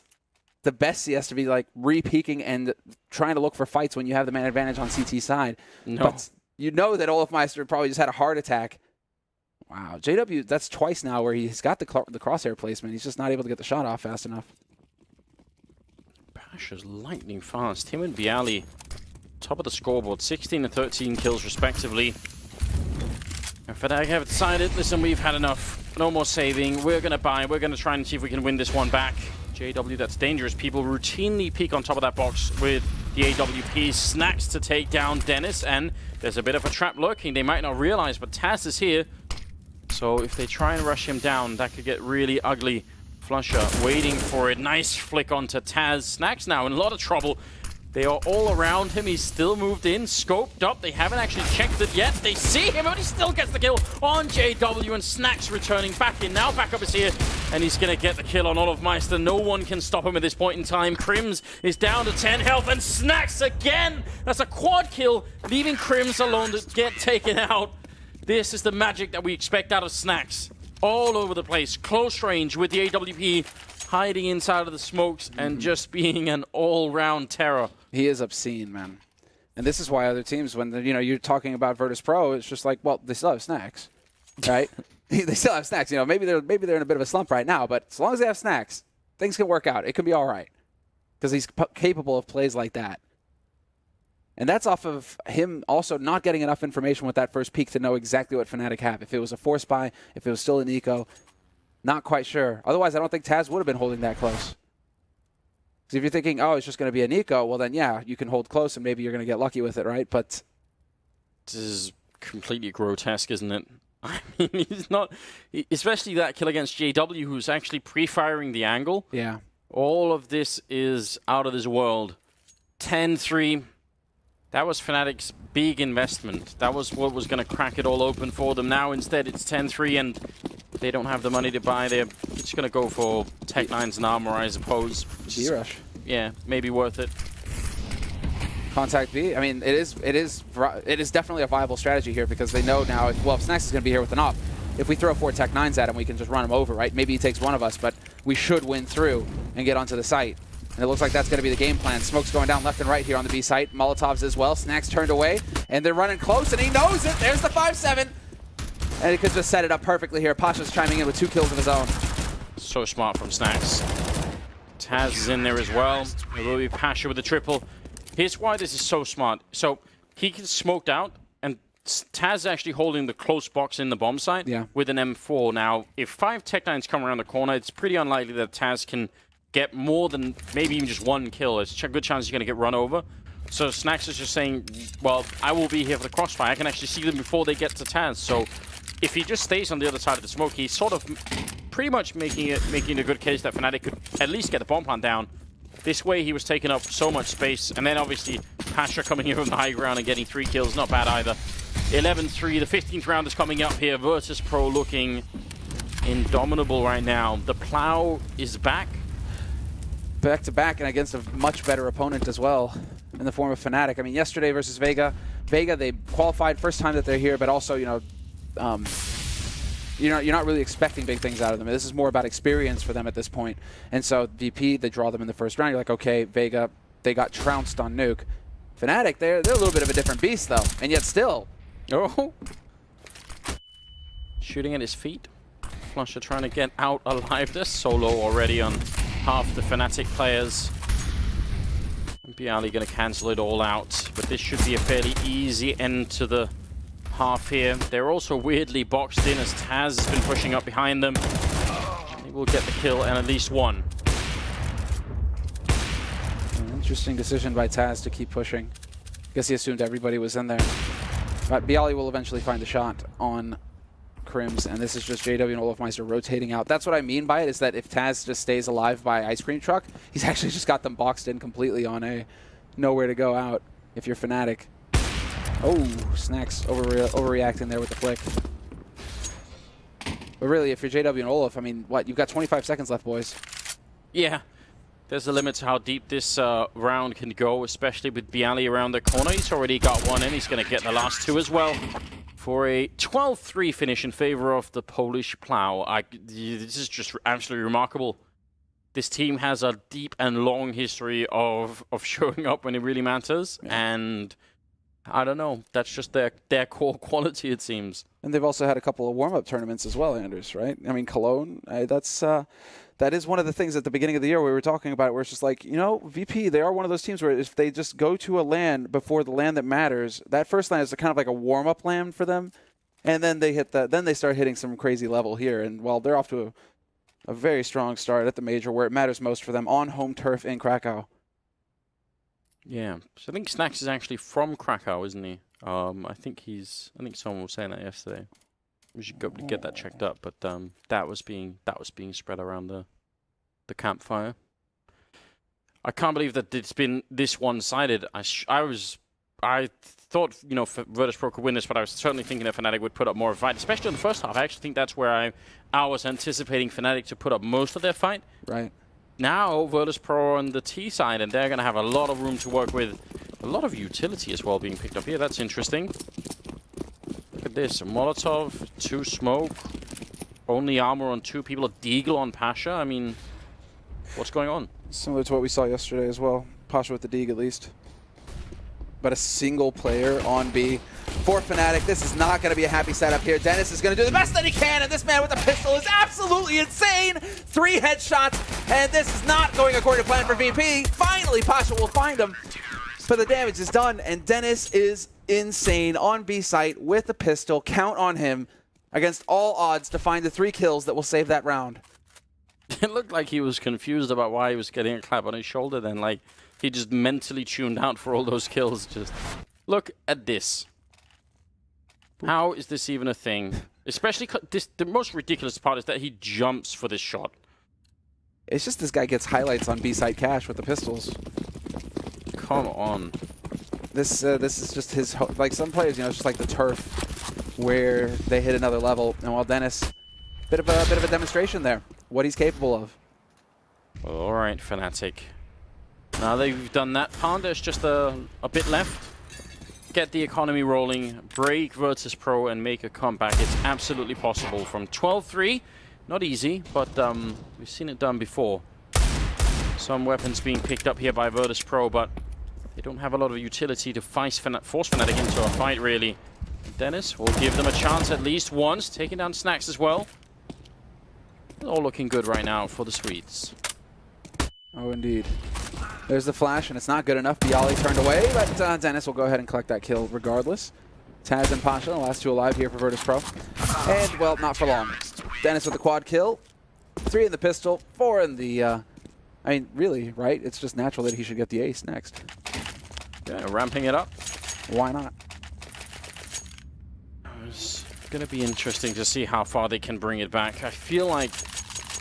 the best CS to be like re-peeking and trying to look for fights when you have the man advantage on CT side. No. But you know that Olofmeister probably just had a heart attack. Wow. JW, that's twice now where he's got the crosshair placement. He's just not able to get the shot off fast enough. Pasha's lightning fast. Him and Bialy, top of the scoreboard, 16 and 13 kills respectively. And Fnatic have decided, listen, we've had enough. No more saving. We're going to buy. We're going to try and see if we can win this one back. JW, that's dangerous. People routinely peek on top of that box with the AWP. Snacks to take down Dennis, and there's a bit of a trap lurking. They might not realize, but Taz is here. So if they try and rush him down, that could get really ugly. Flusher waiting for it. Nice flick onto Taz. Snacks now in a lot of trouble. They are all around him. He's still moved in, scoped up. They haven't actually checked it yet. They see him, but he still gets the kill on JW, and Snacks returning back in. Now backup is here, and he's going to get the kill on Olofmeister. No one can stop him at this point in time. Krims is down to 10 health, and Snacks again. That's a quad kill, leaving Krims alone to get taken out. This is the magic that we expect out of Snacks. All over the place, close range with the AWP, hiding inside of the smokes and just being an all-round terror. He is obscene, man. And this is why other teams, when you're talking about Virtus.pro, it's just like, well, they still have snacks, right? They still have snacks. Maybe they're in a bit of a slump right now, but as long as they have snacks, things can work out. It can be all right because he's capable of plays like that. And that's off of him also not getting enough information with that first peek to know exactly what Fnatic have. If it was a force buy, if it was still an eco, not quite sure. Otherwise, I don't think Taz would have been holding that close. Because if you're thinking, oh, it's just going to be an eco, well then, yeah, you can hold close and maybe you're going to get lucky with it, right? But this is completely grotesque, isn't it? I mean, he's not, especially that kill against JW, who's actually pre-firing the angle. Yeah. All of this is out of this world. 10-3. That was Fnatic's big investment. That was what was going to crack it all open for them. Now instead it's 10-3 and they don't have the money to buy. They're just going to go for Tech-9s and Armor, I suppose. B-Rush. Yeah, maybe worth it. Contact B. I mean, it is definitely a viable strategy here because they know now, if Snacks is going to be here with an op, if we throw 4 Tech-9s at him, we can just run him over, right? Maybe he takes one of us, but we should win through and get onto the site. And it looks like that's going to be the game plan. Smoke's going down left and right here on the B site. Molotovs as well. Snacks turned away, and they're running close, and he knows it. There's the 5-7. And he could just set it up perfectly here. Pasha's chiming in with 2 kills of his own. So smart from Snacks. Taz is in there as well. It will be Pasha with the triple. Here's why this is so smart. So he gets smoked out, and Taz is actually holding the close box in the bomb site with an M4. Now, if 5 Tech-9s come around the corner, it's pretty unlikely that Taz can get more than maybe even just 1 kill. It's a good chance he's going to get run over. So Snacks is just saying, well, I will be here for the crossfire. I can actually see them before they get to Taz. So if he just stays on the other side of the smoke, he's sort of pretty much making a good case that Fnatic could at least get the bomb plant down. This way he was taking up so much space. And then obviously Pasha coming here from the high ground and getting 3 kills. Not bad either. 11-3. The 15th round is coming up here. Virtus.pro looking indomitable right now. The Plow is back. Back to back and against a much better opponent as well in the form of Fnatic. I mean, yesterday versus Vega, they qualified first time that they're here, but also, you're not really expecting big things out of them. This is more about experience for them at this point. And so VP, they draw them in the first round. You're like, okay, Vega, they got trounced on Nuke. Fnatic, they're a little bit of a different beast though, and yet still. Oh, shooting at his feet. Flusher trying to get out alive. They're solo already on half the Fnatic players. Bialy going to cancel it all out, but this should be a fairly easy end to the half here. They're also weirdly boxed in as Taz has been pushing up behind them. They will get the kill and at least 1. An interesting decision by Taz to keep pushing. I guess he assumed everybody was in there. But Bialy will eventually find the shot on Crims, and this is just JW and Olofmeister rotating out. That's what I mean by it, is that if Taz just stays alive by Ice Cream Truck, he's actually just got them boxed in completely on a nowhere to go out if you're Fnatic. Oh, Snacks overreacting there with the flick. But really, if you're JW and Olof, I mean, what? You've got 25 seconds left, boys. Yeah. There's a limit to how deep this round can go, especially with Bialy around the corner. He's already got 1 in. He's going to get the last 2 as well, for a 12-3 finish in favor of the Polish Plow. This is just absolutely remarkable. This team has a deep and long history of showing up when it really matters, and I don't know, that's just their core quality, it seems. And they've also had a couple of warm-up tournaments as well, Anders, right? I mean, Cologne, that is one of the things at the beginning of the year we were talking about, where it's just like, VP, they are one of those teams where if they just go to a LAN before the LAN that matters, that first LAN is kind of like a warm-up LAN for them, and then they hit that. Then they start hitting some crazy level here, and well, they're off to a very strong start at the major, where it matters most for them, on home turf in Krakow. Yeah, so I think Snacks is actually from Krakow, isn't he? I think someone was saying that yesterday. We should go get that checked up, but that was being spread around the campfire. I can't believe that it's been this one-sided. I thought Virtus.pro could win this, but I was certainly thinking that Fnatic would put up more of a fight, especially in the first half. I actually think that's where I was anticipating Fnatic to put up most of their fight. Right. Now Virtus.pro on the T side, and they're going to have a lot of room to work with. A lot of utility as well being picked up here. That's interesting. Look at this. A Molotov, 2 smoke, only armor on 2 people, a Deagle on Pasha. I mean, what's going on? Similar to what we saw yesterday as well. Pasha with the Deagle at least. but a single player on B. For Fnatic, this is not going to be a happy setup here. Dennis is going to do the best that he can, and this man with the pistol is absolutely insane. 3 headshots, and this is not going according to plan for VP. Finally, Pasha will find him, but the damage is done, and Dennis is insane on B site with the pistol. Count on him against all odds to find the 3 kills that will save that round. It looked like he was confused about why he was getting a clap on his shoulder then. Like, he just mentally tuned out for all those kills. Just look at this. How is this even a thing? Especially, the most ridiculous part is that he jumps for this shot. It's just this guy gets highlights on B-side cash with the pistols. Come on. This is just his, like some players, you know, it's just like the turf where they hit another level. And while Dennis, bit of a demonstration there, what he's capable of. All right, Fnatic. Now they've done that part, there's just a bit left. Get the economy rolling, break Virtus.pro, and make a comeback. It's absolutely possible. From 12-3, not easy, but we've seen it done before. Some weapons being picked up here by Virtus.pro, but they don't have a lot of utility to force Fnatic into a fight, really. Dennis will give them a chance at least once, taking down Snacks as well. All looking good right now for the Swedes. Oh, indeed. There's the flash, and it's not good enough. Bialy turned away, but Dennis will go ahead and collect that kill regardless. Taz and Pasha, the last 2 alive here for Virtus.pro. And, well, not for long. Dennis with the quad kill. 3 in the pistol, 4 in the... I mean, really, right? It's just natural that he should get the ace next. Yeah, ramping it up. Why not? It's going to be interesting to see how far they can bring it back. I feel like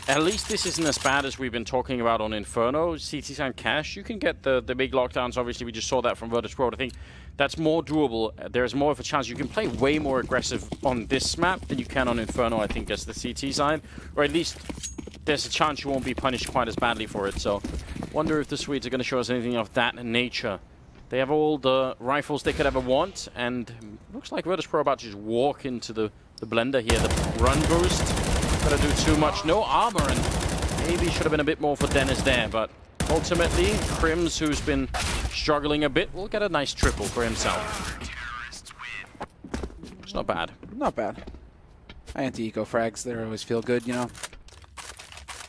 at least this isn't as bad as we've been talking about on Inferno. CT and Cash, you can get the big lockdowns. Obviously, we just saw that from Virtus.pro. I think that's more doable. There's more of a chance. You can play way more aggressive on this map than you can on Inferno, I think, as the CT side. Or at least there's a chance you won't be punished quite as badly for it. So wonder if the Swedes are going to show us anything of that nature. They have all the rifles they could ever want, and looks like Virtus.pro about to just walk into the blender here. The run boost, gonna do too much. No armor, and maybe should have been a bit more for Dennis there, but ultimately, Crims, who's been struggling a bit, will get a nice triple for himself. It's not bad. Not bad. Anti-eco frags, they always feel good, you know.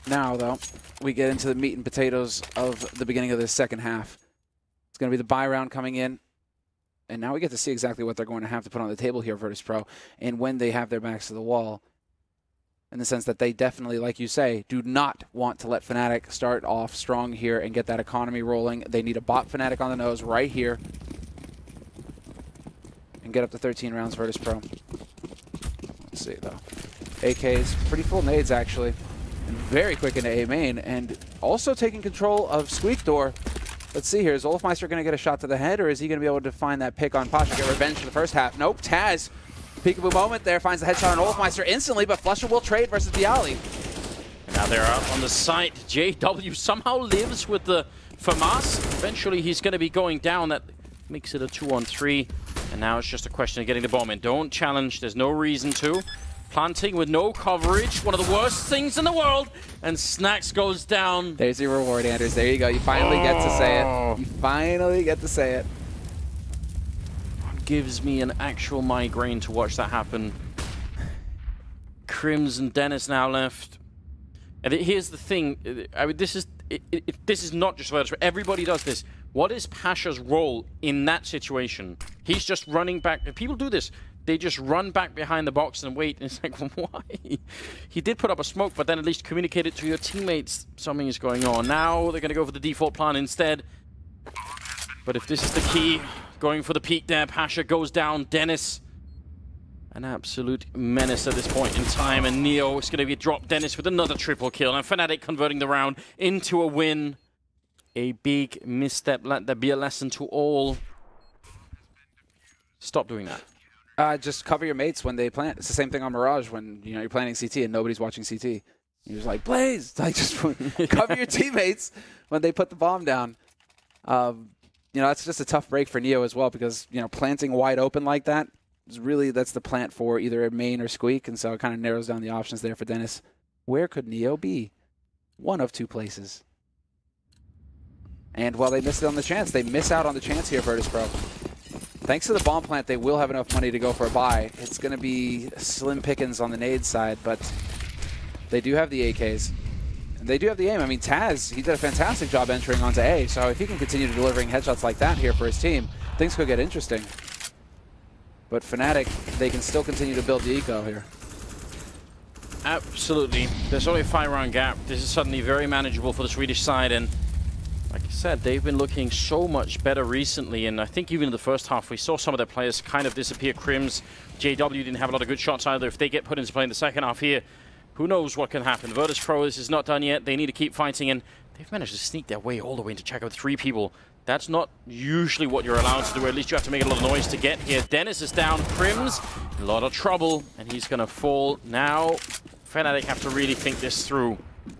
Now, though, we get into the meat and potatoes of the beginning of this second half. It's going to be the buy round coming in. And now we get to see exactly what they're going to have to put on the table here, Virtus.pro, and when they have their backs to the wall. In the sense that they definitely, like you say, do not want to let Fnatic start off strong here and get that economy rolling. They need a bot Fnatic on the nose right here. And get up to 13 rounds, Virtus.pro. Let's see, though. AK's pretty full nades, actually. And very quick into A main. And also taking control of Squeak Door. Let's see here. Is Olofmeister going to get a shot to the head, or is he going to be able to find that pick on Pasha, get revenge for the first half? Nope. Taz, peekaboo moment there, finds the headshot on Olofmeister instantly, but Flusher will trade versus Bialy. Now they're out on the site. JW somehow lives with the FAMAS. Eventually he's going to be going down. That makes it a 2-on-3. And now it's just a question of getting the bomb in. Don't challenge. There's no reason to. Planting with no coverage. One of the worst things in the world. And Snacks goes down. There's your reward, Anders. There you go. You finally get to say it. You finally get to say it. Gives me an actual migraine to watch that happen. Crims and Dennis now left. And here's the thing. I mean, this is not just Virtus. Everybody does this. What is Pasha's role in that situation? He's just running back. People do this. They just run back behind the box and wait. And it's like, why? He did put up a smoke, but then at least communicate it to your teammates. Something is going on. Now they're going to go for the default plan instead. But if this is the key, going for the peak there, Pasha goes down. Dennis, an absolute menace at this point in time. And Neo is going to be dropped. Dennis with another triple kill. And Fnatic converting the round into a win. A big misstep. Let that be a lesson to all. Stop doing that. Just cover your mates when they plant. It's the same thing on Mirage when you're planting CT and nobody's watching CT. You're just like, Blaze! Like, just cover your teammates when they put the bomb down. That's just a tough break for Neo as well because, planting wide open like that is really, that's the plant for either a main or Squeak, and so it kind of narrows down the options there for Dennis. Where could Neo be? One of 2 places. And while they missed it on the chance, they miss out on the chance here, Virtus.pro. Thanks to the bomb plant, they will have enough money to go for a buy. It's going to be slim pickings on the nade side, but they do have the AKs. And they do have the aim. I mean, Taz, he did a fantastic job entering onto A, so if he can continue delivering headshots like that here for his team, things could get interesting. But Fnatic, they can still continue to build the eco here. Absolutely. There's only a 5-round gap. This is suddenly very manageable for the Swedish side, and like I said, they've been looking so much better recently, and I think even in the first half we saw some of their players kind of disappear. Crims, JW didn't have a lot of good shots either. If they get put into play in the second half here, who knows what can happen. Virtus.pro, this is not done yet. They need to keep fighting, and they've managed to sneak their way all the way into check out 3 people. That's not usually what you're allowed to do, or at least you have to make a lot of noise to get here. Dennis is down, Crims, a lot of trouble, and he's going to fall. Now, Fnatic have to really think this through.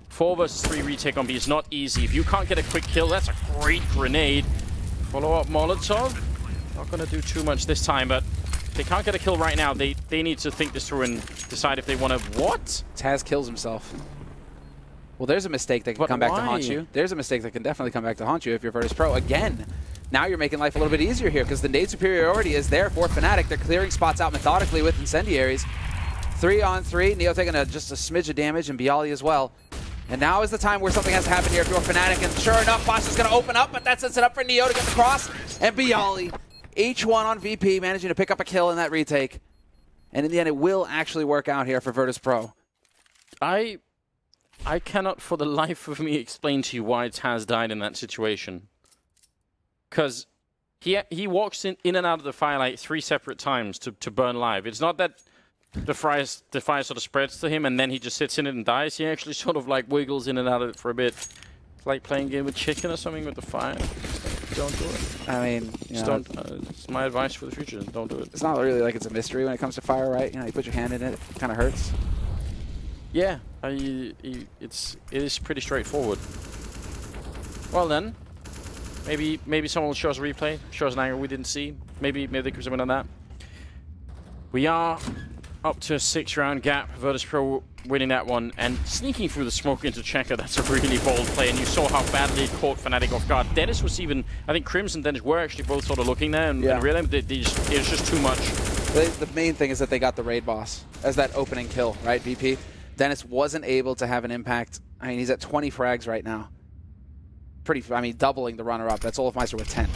4 versus 3 retake on B is not easy. If you can't get a quick kill, that's a great grenade. Follow-up Molotov. Not going to do too much this time, but if they can't get a kill right now, they need to think this through and decide if they want to... What? Taz kills himself. Well, there's a mistake that can come back to haunt you. There's a mistake that can definitely come back to haunt you if you're Virtus.pro. Again, now you're making life a little bit easier here because the nade superiority is there for Fnatic. They're clearing spots out methodically with incendiaries. 3 on 3. Neo taking just a smidge of damage, and Bialy as well. And now is the time where something has to happen here if you're Fnatic. And sure enough, Pasha's going to open up, but that sets it up for Neo to get the cross. And Bialy, H1 on VP, managing to pick up a kill in that retake. And in the end, it will actually work out here for Virtus.pro. I cannot for the life of me explain to you why Taz died in that situation. Because he walks in and out of the fire like 3 separate times to burn live. It's not that the fire sort of spreads to him and then he just sits in it and dies. He actually sort of like wiggles in and out of it for a bit. It's like playing a game with chicken or something with the fire. Don't do it. I mean, just don't. It's my advice for the future. Don't do it. It's not really like it's a mystery when it comes to fire, right? You know, you put your hand in it, it kind of hurts. Yeah, it is pretty straightforward. Well then, maybe someone will show us a replay, show us an angle we didn't see. Maybe they could zoom in on that. We are up to a 6-round gap. Virtus.pro winning that one and sneaking through the smoke into Checker. That's a really bold play, and you saw how badly it caught Fnatic off guard. Dennis was even, I think Crims and Dennis were actually both sort of looking there and realized it was just too much. The main thing is that they got the raid boss as that opening kill, right, VP? Dennis wasn't able to have an impact. I mean, he's at 20 frags right now. Doubling the runner-up. That's Olafmeister with 10.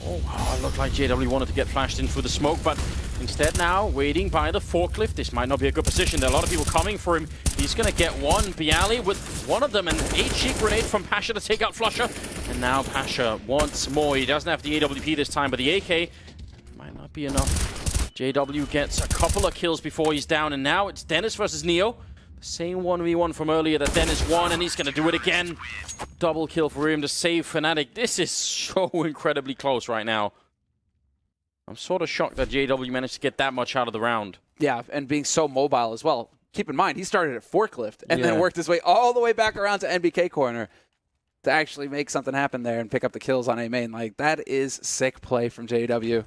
Oh, wow, it looked like JW wanted to get flashed in through the smoke, but instead now, waiting by the forklift. This might not be a good position. There are a lot of people coming for him. He's going to get one. Bialy with one of them, and 8-cheek grenade from Pasha to take out Flusher. And now Pasha once more. He doesn't have the AWP this time, but the AK might not be enough. JW gets a couple of kills before he's down, and now it's Dennis versus Neo. Same 1v1 from earlier that Dennis won, and he's going to do it again. Double kill for him to save Fnatic. This is so incredibly close right now. I'm sort of shocked that JW managed to get that much out of the round. Yeah, and being so mobile as well. Keep in mind, he started at forklift and then worked his way all the way back around to NBK corner to actually make something happen there and pick up the kills on A main. Like, that is sick play from JW.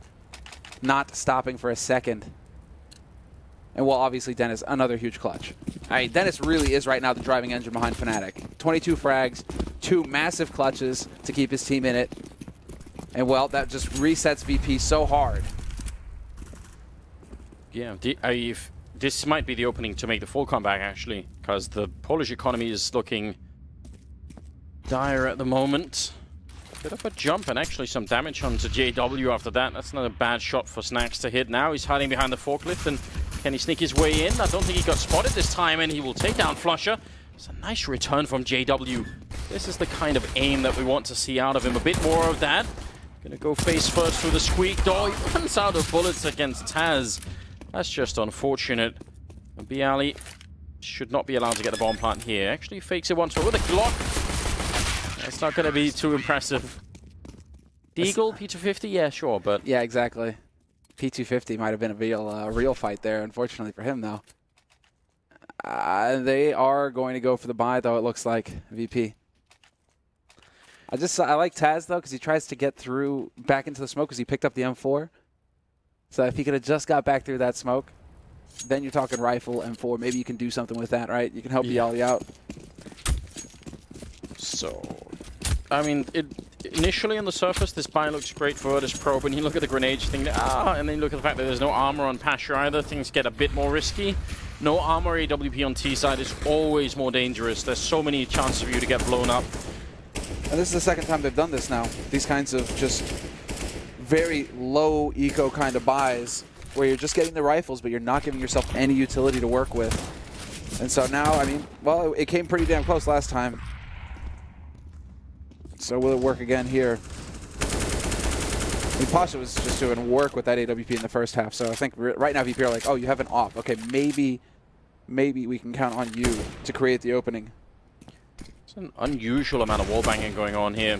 Not stopping for a second. And well, obviously, Dennis, another huge clutch. I mean, Dennis really is right now the driving engine behind Fnatic. 22 frags, 2 massive clutches to keep his team in it. And well, that just resets VP so hard. Yeah, this might be the opening to make the full comeback, actually, because the Polish economy is looking dire at the moment. Bit of a jump and actually some damage onto JW after that. That's not a bad shot for Snacks to hit. Now he's hiding behind the forklift, and can he sneak his way in? I don't think he got spotted this time, and he will take down Flusher. It's a nice return from JW. This is the kind of aim that we want to see out of him. A bit more of that. Gonna go face first through the squeak door. He runs out of bullets against Taz. That's just unfortunate. Bialy should not be allowed to get the bomb plant here. Actually fakes it once more with a Glock. It's not going to be too impressive. Deagle, P250, yeah, sure, but... Yeah, exactly. P250 might have been a real fight there, unfortunately for him, though. They are going to go for the buy, though, it looks like, VP. I like Taz, though, because he tries to get through back into the smoke because he picked up the M4. So if he could have just got back through that smoke, then you're talking rifle, M4. Maybe you can do something with that, right? You can help Bialy out. So, I mean, initially on the surface, this buy looks great for Virtus.pro. When you look at the grenades, you think, and then you look at the fact that there's no armor on Pasha either, things get a bit more risky. No armor AWP on T side is always more dangerous. There's so many chances for you to get blown up. And this is the second time they've done this now. These kinds of just very low eco kind of buys where you're just getting the rifles, but you're not giving yourself any utility to work with. And so now, I mean, well, it came pretty damn close last time. So will it work again here? I mean, Pasha was just doing work with that AWP in the first half, so I think right now VP are like, oh, you have an op. Okay, maybe we can count on you to create the opening. It's an unusual amount of wall banging going on here.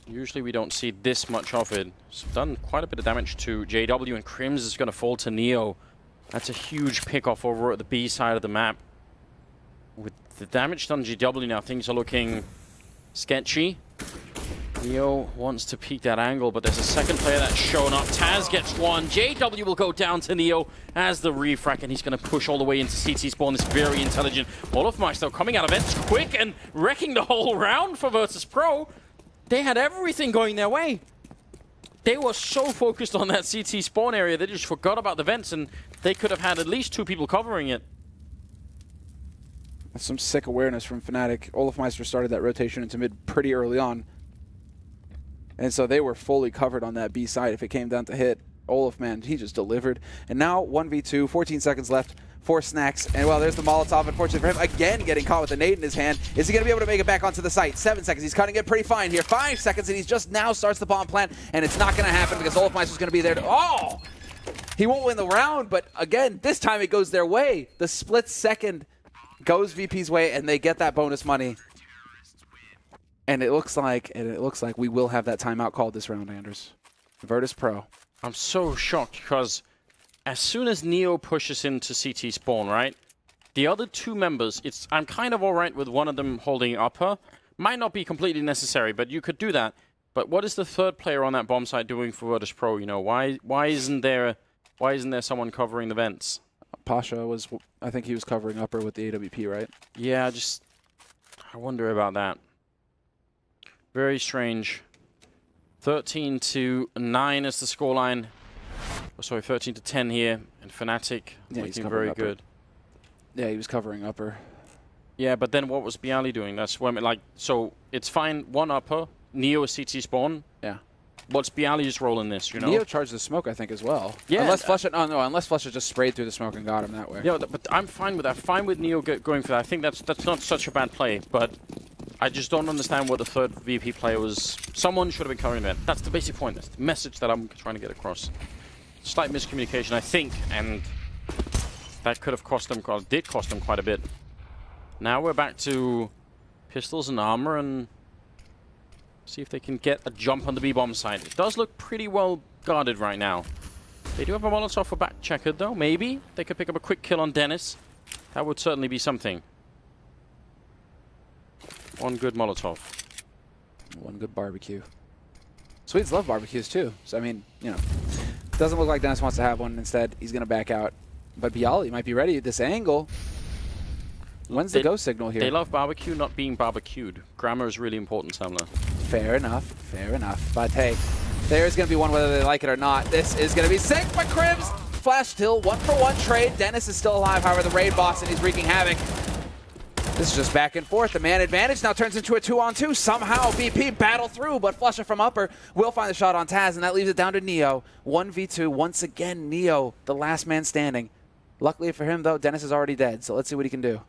Usually we don't see this much of it. It's done quite a bit of damage to JW, and Crims is going to fall to Neo. That's a huge pick-off over at the B side of the map. With the damage done to JW now, things are looking sketchy. Neo wants to peek that angle, but there's a second player that's shown up. Taz gets one. JW will go down to Neo as the refrac, and he's going to push all the way into CT spawn. This very intelligent Olofmeister coming out of vents quick and wrecking the whole round for Virtus.pro. They had everything going their way. They were so focused on that CT spawn area, they just forgot about the vents, and they could have had at least 2 people covering it. That's some sick awareness from Fnatic. Olofmeister started that rotation into mid pretty early on. And so they were fully covered on that B side if it came down to hit. Olaf, man, he just delivered. And now 1v2, 14 seconds left for Snacks. And well, there's the Molotov, unfortunately for him. Again, getting caught with the nade in his hand. Is he going to be able to make it back onto the site? 7 seconds. He's cutting it pretty fine here. 5 seconds, and he's just now starts the bomb plant. And it's not going to happen because Olofmeister's going to be there to... Oh! He won't win the round, but again, this time it goes their way. The split second goes VP's way, and they get that bonus money. And it looks like we will have that timeout called this round, Anders. Virtus.pro. I'm so shocked because as soon as Neo pushes into CT spawn, right? The other 2 members, I'm kind of all right with one of them holding upper. Might not be completely necessary, but you could do that. But what is the third player on that bomb site doing for Virtus.pro? You know, why isn't there someone covering the vents? Pasha was, I think he was covering upper with the AWP, right? Yeah, I wonder about that. Very strange. 13-9 is the scoreline. Oh, sorry, 13-10 here. And Fnatic looking very good. Yeah, he was covering upper. Yeah, but then what was Bialy doing? That's when, so it's fine. 1 upper. Neo is CT spawn. Yeah. What's Bialy's role in this, you know? Neo charged the smoke, I think, as well. Yeah. Unless Flusha just sprayed through the smoke and got him that way. Yeah, but I'm fine with that. Fine with Neo going for that. I think that's not such a bad play, but I just don't understand what the third VP player was. Someone should have been covering that. That's the basic point. That's the message that I'm trying to get across. Slight miscommunication, I think, and that could have cost them, did cost them quite a bit. Now we're back to pistols and armor and see if they can get a jump on the B-bomb side. It does look pretty well guarded right now. They do have a Molotov for back checkered, though. Maybe they could pick up a quick kill on Dennis. That would certainly be something. 1 good Molotov. 1 good barbecue. Swedes love barbecues, too. So, I mean, you know, doesn't look like Dennis wants to have one. Instead, he's going to back out. But Bialy might be ready at this angle. When's the go signal here? They love barbecue, not being barbecued. Grammar is really important, Samler. Fair enough. Fair enough. But, hey, there's going to be one whether they like it or not. This is going to be sick, but Crims flash still 1-for-1 trade. Dennis is still alive, however, the raid boss, and he's wreaking havoc. This is just back and forth. The man advantage now turns into a 2-on-2. Somehow VP battle through, but Flusha from upper will find the shot on Taz, and that leaves it down to Neo. 1v2. Once again, Neo, the last man standing. Luckily for him, though, Dennis is already dead, so let's see what he can do.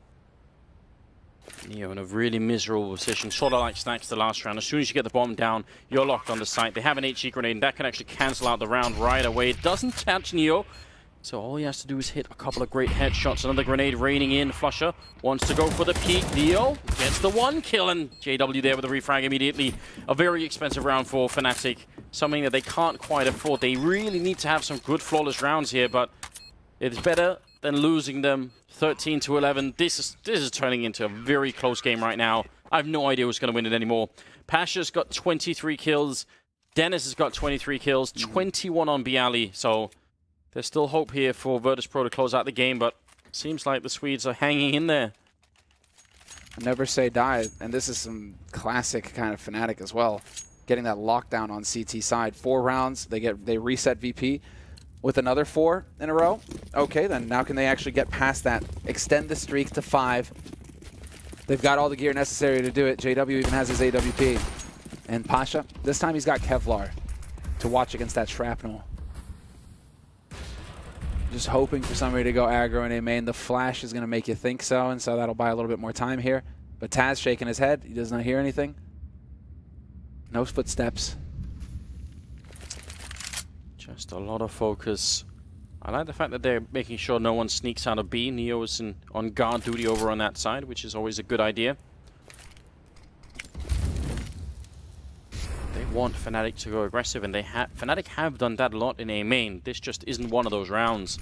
Neo in a really miserable position, sort of like Snacks the last round. As soon as you get the bomb down, you're locked on the site. They have an HE grenade, and that can actually cancel out the round right away. It doesn't touch Neo. So all he has to do is hit a couple of great headshots. Another grenade raining in. Flusha wants to go for the peak. Neo gets the 1 kill, and JW there with the refrag immediately. A very expensive round for Fnatic. Something that they can't quite afford. They really need to have some good flawless rounds here, but it's better than losing them 13-11. This is turning into a very close game right now. I have no idea who's going to win it anymore. Pasha's got 23 kills. Dennis has got 23 kills. 21 on Bialy. So there's still hope here for Virtus.pro to close out the game, but seems like the Swedes are hanging in there. Never say die. And this is some classic kind of Fnatic as well. Getting that lockdown on CT side. 4 rounds. They reset VP with another 4 in a row. Okay, then now can they actually get past that? Extend the streak to 5. They've got all the gear necessary to do it. JW even has his AWP. And Pasha, this time he's got Kevlar to watch against that shrapnel. Just hoping for somebody to go aggro in A main. The flash is going to make you think so, and so that'll buy a little bit more time here. But Taz shaking his head. He does not hear anything. No footsteps. Just a lot of focus. I like the fact that they're making sure no one sneaks out of B. Neo is on guard duty over on that side, which is always a good idea. They want Fnatic to go aggressive, and Fnatic have done that a lot in A main. This just isn't one of those rounds.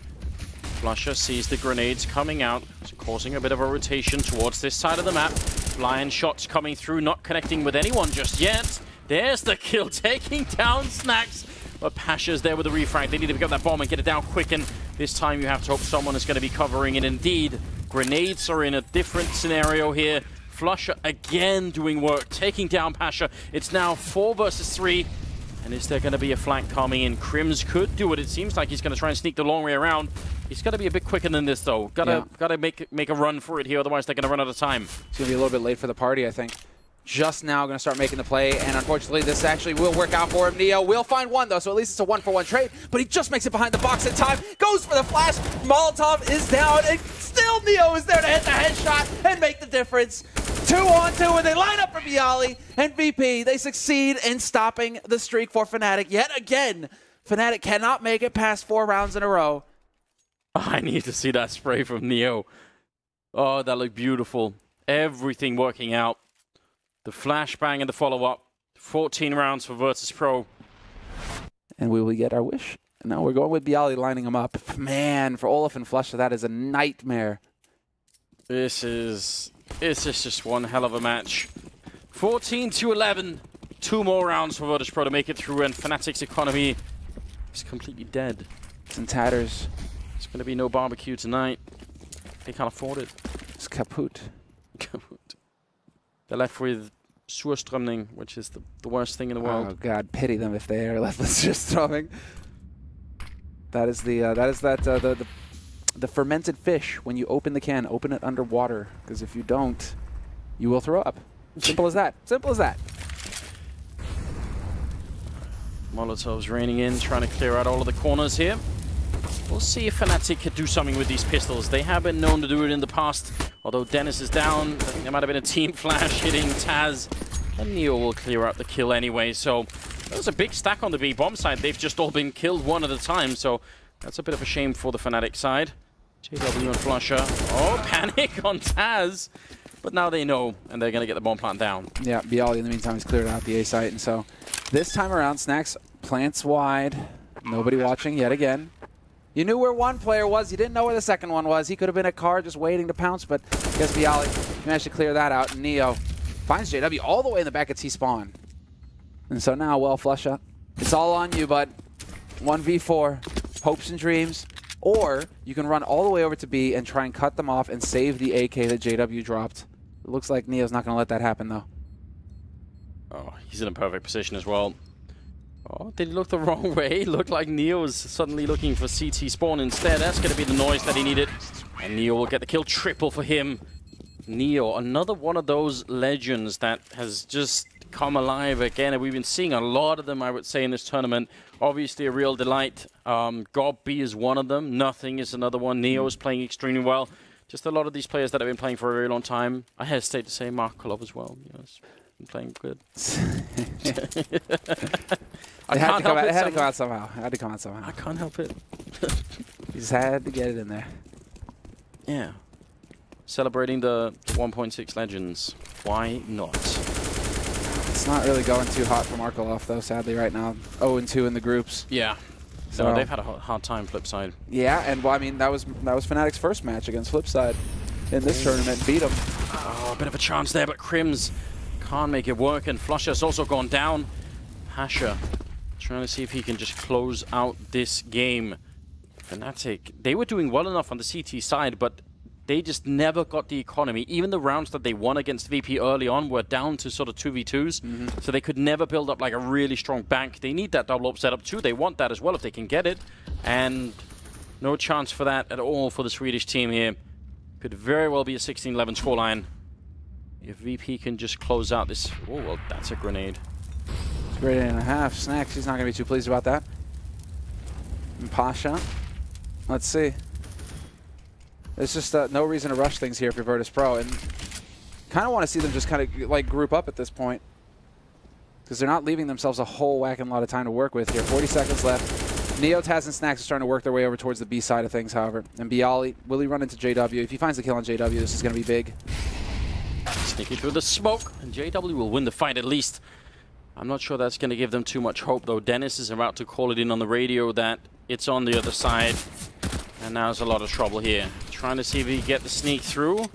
Flusher sees the grenades coming out, so causing a bit of a rotation towards this side of the map. Blind shots coming through, not connecting with anyone just yet. There's the kill, taking down Snacks. But Pasha's there with the refrag. They need to pick up that bomb and get it down quick, and this time you have to hope someone is going to be covering it. Indeed, grenades are in a different scenario here. Flusher again doing work, taking down Pasha. It's now 4 versus 3. And is there going to be a flank coming in? Crims could do it. It seems like he's going to try and sneak the long way around. He's got to be a bit quicker than this, though. Gotta make a run for it here, otherwise they're going to run out of time. It's going to be a little bit late for the party, I think. Just now going to start making the play, and unfortunately this actually will work out for him. Neo will find one, though, so at least it's a 1-for-1 trade, but he just makes it behind the box in time, goes for the flash, Molotov is down, and still Neo is there to hit the headshot and make the difference. 2-on-2, and they line up for Bialy and VP. They succeed in stopping the streak for Fnatic yet again. Fnatic cannot make it past 4 rounds in a row. I need to see that spray from Neo. Oh, that looked beautiful. Everything working out. The flashbang and the follow-up. 14 rounds for Virtus.pro. And will we get our wish? No, we're going with Bialy lining him up. Man, for Olaf and Flusher, that is a nightmare. This is just one hell of a match. 14-11. 2 more rounds for Virtus.pro to make it through, and Fnatic's economy is completely dead. It's in tatters. There's going to be no barbecue tonight. They can't afford it. It's kaput. Kaput. They're left with surströmming, which is the worst thing in the world. Oh God, pity them if they are left with surströmming. That is the fermented fish. When you open the can, open it underwater, because if you don't, you will throw up. Simple as that. Simple as that. Molotov's raining in, trying to clear out all of the corners here. We'll see if Fnatic could do something with these pistols. They have been known to do it in the past. Although Dennis is down, I think there might have been a team flash hitting Taz. And Neo will clear out the kill anyway. So there's a big stack on the B bomb side. They've just all been killed one at a time. So that's a bit of a shame for the Fnatic side. JW and Flusher. Oh, panic on Taz. But now they know, and they're going to get the bomb plant down. Yeah, Bialy in the meantime has cleared out the A site. And so this time around, Snacks plants wide. Nobody watching yet again. You knew where one player was. You didn't know where the second one was. He could have been a car just waiting to pounce, but I guess Bialy managed to clear that out. And Neo finds JW all the way in the back at T-spawn. And so now, well, Flusher, it's all on you, bud. 1v4, hopes and dreams. Or you can run all the way over to B and try and cut them off and save the AK that JW dropped. It looks like Neo's not going to let that happen, though. Oh, he's in a perfect position as well. Oh, did he look the wrong way? Looked like Neo was suddenly looking for CT spawn instead. That's going to be the noise that he needed. And Neo will get the kill. Triple for him. Neo, another one of those legends that has just come alive again. And we've been seeing a lot of them, I would say, in this tournament. Obviously a real delight. Gob B is one of them. Nothing is another one. Neo is playing extremely well. Just a lot of these players that have been playing for a very long time. I hesitate to say Mark Kolov as well. You know, been playing good. It had to come out somehow. It had to come out somehow. I can't help it. You just had to get it in there. Yeah. Celebrating the 1.6 Legends. Why not? It's not really going too hot for Markolov, though, sadly, right now. 0-2 in the groups. Yeah. So they've had a hard time, Flipside. Yeah, and well, I mean, that was Fnatic's first match against Flipside in this tournament. Beat them. Oh, a bit of a chance there, but Crims can't make it work, and Flusher's also gone down. Pasha trying to see if he can just close out this game. Fnatic, they were doing well enough on the CT side, but they just never got the economy. Even the rounds that they won against VP early on were down to sort of 2v2s, so they could never build up like a really strong bank. They need that double up setup too. They want that as well if they can get it, and no chance for that at all for the Swedish team here. Could very well be a 16-11 scoreline if VP can just close out this. Oh, well, that's a grenade. Grenade and a half. Snacks, he's not going to be too pleased about that. And Pasha, let's see. There's just no reason to rush things here for Virtus.pro, and kind of want to see them just kind of like group up at this point, because they're not leaving themselves a whole whacking lot of time to work with here. 40 seconds left. Neo, Taz, and Snacks are starting to work their way over towards the B side of things, however. And Bialy, will he run into JW? If he finds the kill on JW, this is going to be big. Sneaking through the smoke, and JW will win the fight at least. I'm not sure that's going to give them too much hope, though. Dennis is about to call it in on the radio that it's on the other side. And now there's a lot of trouble here. Trying to see if he can get the sneak through.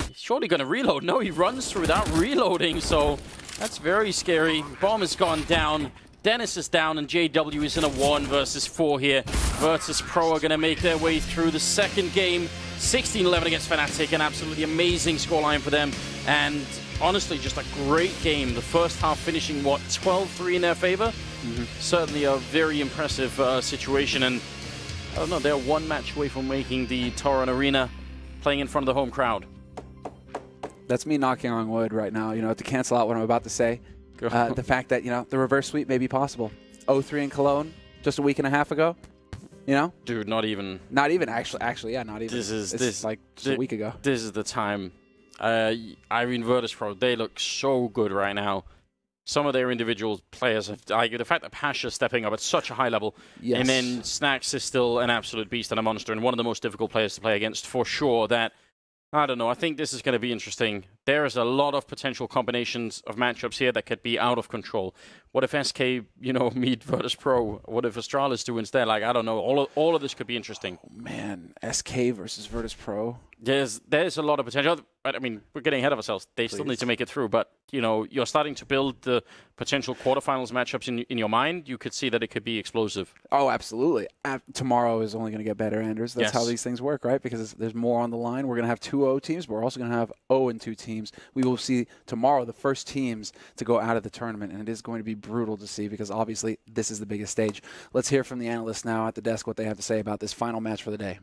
He's surely going to reload. No, he runs through without reloading, so that's very scary. Bomb has gone down. Dennis is down, and JW is in a 1 versus 4 here. Virtus.pro are going to make their way through the second game. 16-11 against Fnatic, an absolutely amazing scoreline for them. And honestly, just a great game. The first half finishing, what, 12-3 in their favor? Certainly a very impressive situation. And I don't know, they're one match away from making the Torrent Arena, playing in front of the home crowd. That's me knocking on wood right now, you know, to cancel out what I'm about to say. The fact that, you know, the reverse sweep may be possible. 0-3 in Cologne just a week and a half ago, you know? Dude, not even. Not even, actually, yeah, not even. It's like just a week ago. This is the time. Virtus.pro, they look so good right now. Some of their individual players have, like the fact that Pasha's stepping up at such a high level, yes. And then Snacks is still an absolute beast and a monster, and one of the most difficult players to play against for sure. That, I don't know, I think this is going to be interesting. There is a lot of potential combinations of matchups here that could be out of control. What if SK, you know, meet Virtus.pro? What if Astralis do instead? Like, I don't know. All of this could be interesting. Oh, man, SK versus Virtus.pro. There's a lot of potential. I mean, we're getting ahead of ourselves. They still need to make it through. But, you know, you're starting to build the potential quarterfinals matchups in your mind. You could see that it could be explosive. Oh, absolutely. Tomorrow is only going to get better, Anders. That's Yes. how these things work, right? Because there's more on the line. We're going to have 2-0 teams, but we're also going to have 0-2 teams. We will see tomorrow the first teams to go out of the tournament, and it is going to be brutal to see because obviously this is the biggest stage. Let's hear from the analysts now at the desk what they have to say about this final match for the day.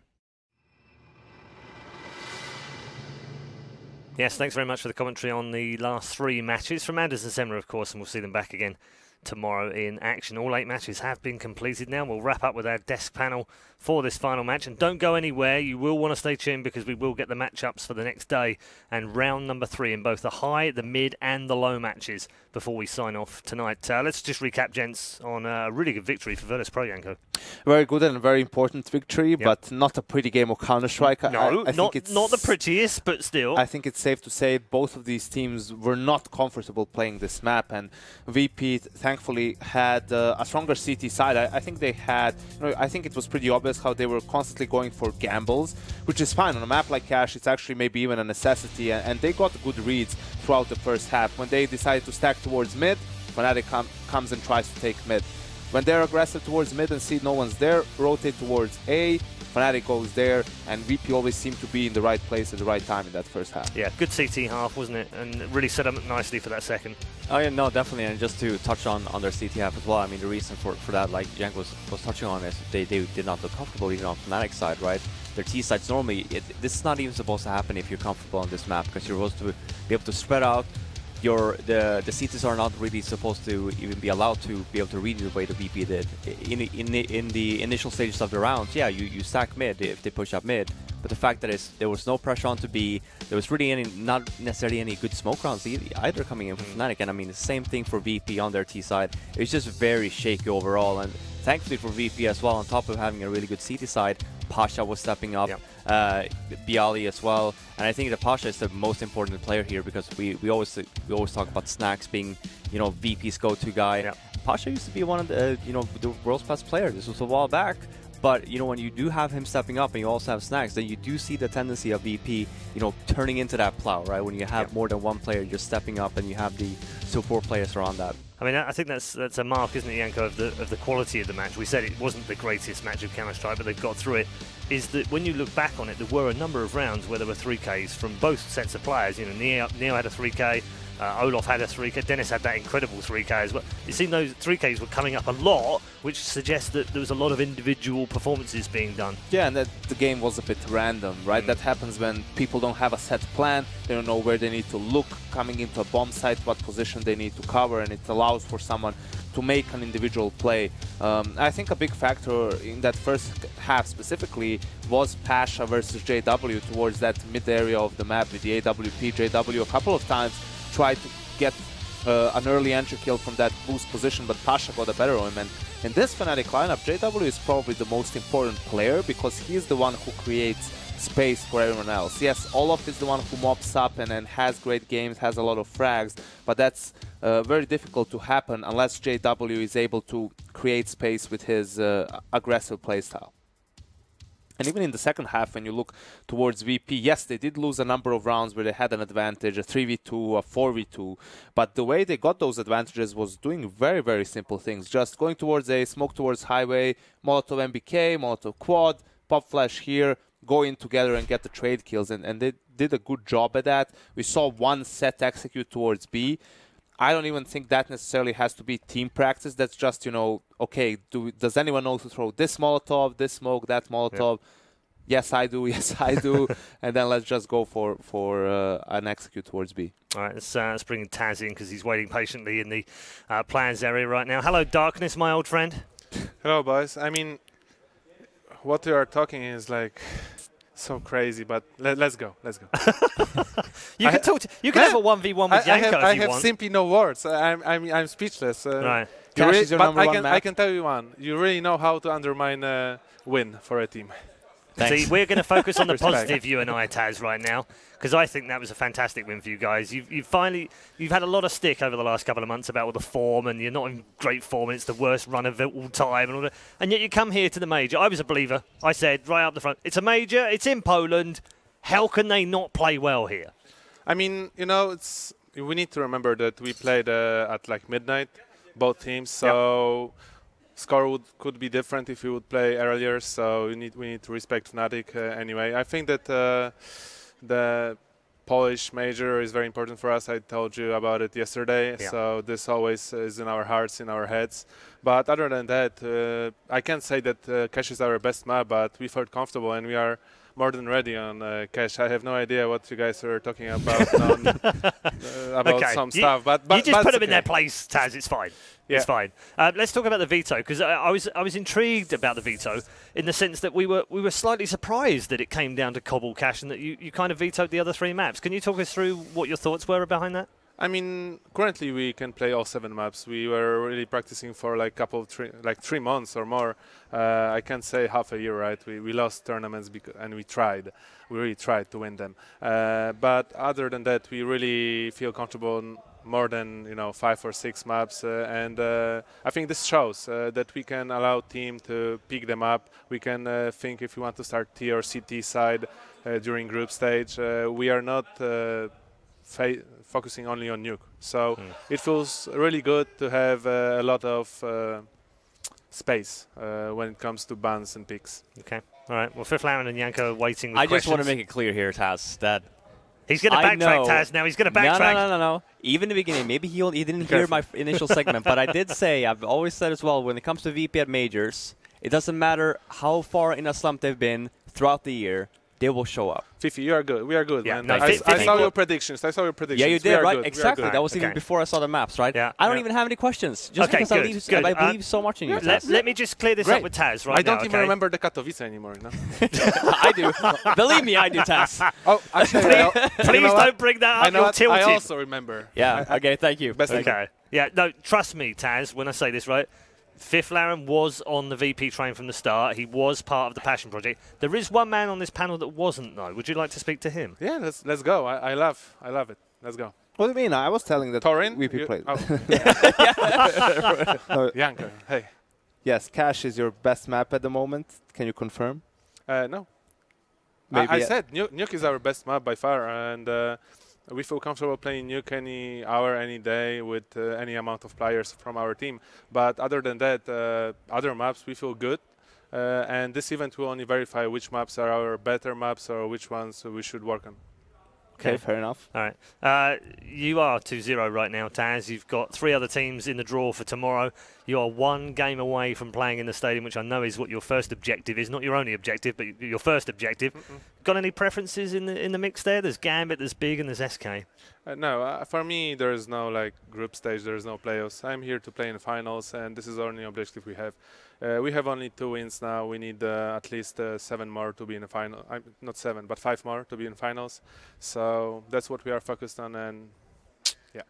Yes, thanks very much for the commentary on the last 3 matches from Anders and Semler, of course, and we'll see them back again tomorrow in action. All 8 matches have been completed now. We'll wrap up with our desk panel for this final match, and don't go anywhere. You will want to stay tuned because we will get the matchups for the next day and round number 3 in both the high, the mid and the low matches before we sign off tonight. Let's just recap, gents, on a really good victory for Virtus.pro, Janko. Very good and a very important victory, but not a pretty game of Counter-Strike. No, I not think it's, not the prettiest, but still. I think it's safe to say both of these teams were not comfortable playing this map, and VP thankfully had a stronger CT side. I think they had, you know, I think it was pretty obvious how they were constantly going for gambles, which is fine. On a map like Cash, it's actually maybe even a necessity, and they got good reads throughout the first half. When they decided to stack towards mid, Fnatic comes and tries to take mid. When they're aggressive towards mid and see no one's there, rotate towards A, Fnatic goes there, and VP always seemed to be in the right place at the right time in that first half. Yeah, good CT half, wasn't it? And it really set up nicely for that second. Oh yeah, no, definitely. And just to touch on their CT half as well, I mean, the reason for that, like Jank was touching on, is they did not look comfortable even on Fnatic's side, right? Their T sides normally, this is not even supposed to happen if you're comfortable on this map, because you're supposed to be able to spread out. The CTs are not really supposed to even be allowed to be able to read the way the VP did. In the initial stages of the rounds, yeah, you stack mid if they push up mid, but the fact that there was no pressure on to B, there was really not necessarily any good smoke rounds either coming in from Fnatic, and I mean the same thing for VP on their T side. It was just very shaky overall, and thankfully for VP as well, on top of having a really good CT side, Pasha was stepping up, Bialy as well, and I think that Pasha is the most important player here because we always talk about Snacks being, you know, VP's go-to guy. Yep. Pasha used to be one of the, you know, the world's best player. This was a while back, but you know, when you do have him stepping up and you also have Snacks, then you do see the tendency of VP, you know, turning into that plow, right? When you have more than one player just stepping up and you have the support players around that. I mean, I think that's a mark, isn't it, Janko, of the quality of the match. We said it wasn't the greatest match of Counter-Strike, but they've got through it. Is that when you look back on it, there were a number of rounds where there were 3Ks from both sets of players. You know, Neo had a 3K, Olaf had a 3K, Dennis had that incredible 3K as well. It seemed those 3Ks were coming up a lot, which suggests that there was a lot of individual performances being done. Yeah, and that the game was a bit random, right? That happens when people don't have a set plan, they don't know where they need to look, coming into a bomb site, what position they need to cover, and it allows for someone to make an individual play. I think a big factor in that first half specifically was Pasha versus JW towards that mid area of the map with the AWP. JW a couple of times tried to get an early entry kill from that boost position, but Pasha got a better of him. And in this Fnatic lineup, JW is probably the most important player because he's the one who creates space for everyone else. Yes, Olaf is the one who mops up and has great games, has a lot of frags, but that's very difficult to happen unless JW is able to create space with his aggressive playstyle. And even in the second half, when you look towards VP, yes, they did lose a number of rounds where they had an advantage, a 3v2, a 4v2, but the way they got those advantages was doing very, very simple things. Just going towards A, smoke towards highway, Molotov MBK, Molotov quad, pop flash here, go in together and get the trade kills, and they did a good job at that. We saw one set execute towards B. I don't even think that necessarily has to be team practice. That's just, you know, okay, does anyone know to throw this Molotov, this smoke, that Molotov? Yeah. Yes, I do. Yes, I do. And then let's just go for an execute towards B. All right, let's bring Taz in because he's waiting patiently in the plans area right now. Hello, Darkness, my old friend. Hello, boys. I mean, what you are talking is like so crazy, but let's go. Let's go. You can talk. You can have a 1v1 with Janko if you want. I have simply no words. I'm speechless. Right. I can tell you one. You really know how to undermine win for a team. See, we're going to focus on the positive, you and I, Taz, right now, because I think that was a fantastic win for you guys. You've had a lot of stick over the last couple of months about all the form, and you're not in great form, and it's the worst run of all time, and all that. And yet you come here to the major. I was a believer. I said right up the front, it's a major. It's in Poland. How can they not play well here? I mean, you know, we need to remember that we played at like midnight, both teams, so. Yep. Score could be different if we would play earlier, so we need to respect Fnatic anyway. I think that the Polish major is very important for us. I told you about it yesterday, so this always is in our hearts, in our heads. But other than that, I can't say that Cash is our best map, but we felt comfortable and we are more than ready on Cash. I have no idea what you guys are talking about about some stuff, but you just put them in their place, Taz. It's fine. Yeah. It's fine. Let's talk about the veto, because I was intrigued about the veto in the sense that we were slightly surprised that it came down to Cobble Cash and that you kind of vetoed the other 3 maps. Can you talk us through what your thoughts were behind that? I mean, currently we can play all 7 maps. We were really practicing for like 3 months or more. I can't say half a year, right? We lost tournaments and we really tried to win them. But other than that, we really feel comfortable more than 5 or 6 maps, and I think this shows that we can allow team to pick them up. We can think if we want to start T or CT side during group stage. We are not focusing only on nuke, so it feels really good to have a lot of space when it comes to bans and picks. Okay, all right. Well, Fifth-Lauren and Janko are waiting with questions. I just want to make it clear here, Taz, that he's going to backtrack, Taz, now. He's going to backtrack. No. Even in the beginning, maybe he didn't hear my initial segment, but I did say, I've always said as well, when it comes to VP at majors, it doesn't matter how far in a slump they've been throughout the year, they will show up. Fifi, you are good. We are good, man. No, I saw your predictions. Yeah, you did, right? Exactly. That was even before I saw the maps, right? Yeah. I don't even have any questions. Just because I believe so much in you. Let me just clear this up with Taz right now. I don't even remember the Katowice anymore. No? I do. Believe me, I do, Taz. Oh, actually, please don't bring that up. You're tilted. I also remember. Yeah. Okay. Thank you. Okay. Yeah. No. Trust me, Taz. When I say this, right? Fifth-Lauren was on the VP train from the start. He was part of the Passion Project. There is one man on this panel that wasn't, though. Would you like to speak to him? Yeah, let's go. I love it. Let's go. What do you mean? I was telling that Torin? VP played. Janko, hey. Yes, Cash is your best map at the moment. Can you confirm? No. I said Nuke is our best map by far, and we feel comfortable playing Nuke any hour, any day with any amount of players from our team. But other than that, other maps we feel good. And this event will only verify which maps are our better maps or which ones we should work on. Okay, fair enough. All right. You are 2-0 right now, Taz. You've got 3 other teams in the draw for tomorrow. You are 1 game away from playing in the stadium, which I know is what your first objective is. Not your only objective, but your first objective. Got any preferences in the mix there? There's Gambit, there's Big, and there's SK. No, for me, there is no group stage. There is no playoffs. I'm here to play in the finals, and this is the only objective we have. We have only 2 wins now. We need at least 7 more to be in the final. Not 7, but 5 more to be in finals. So that's what we are focused on, and yeah.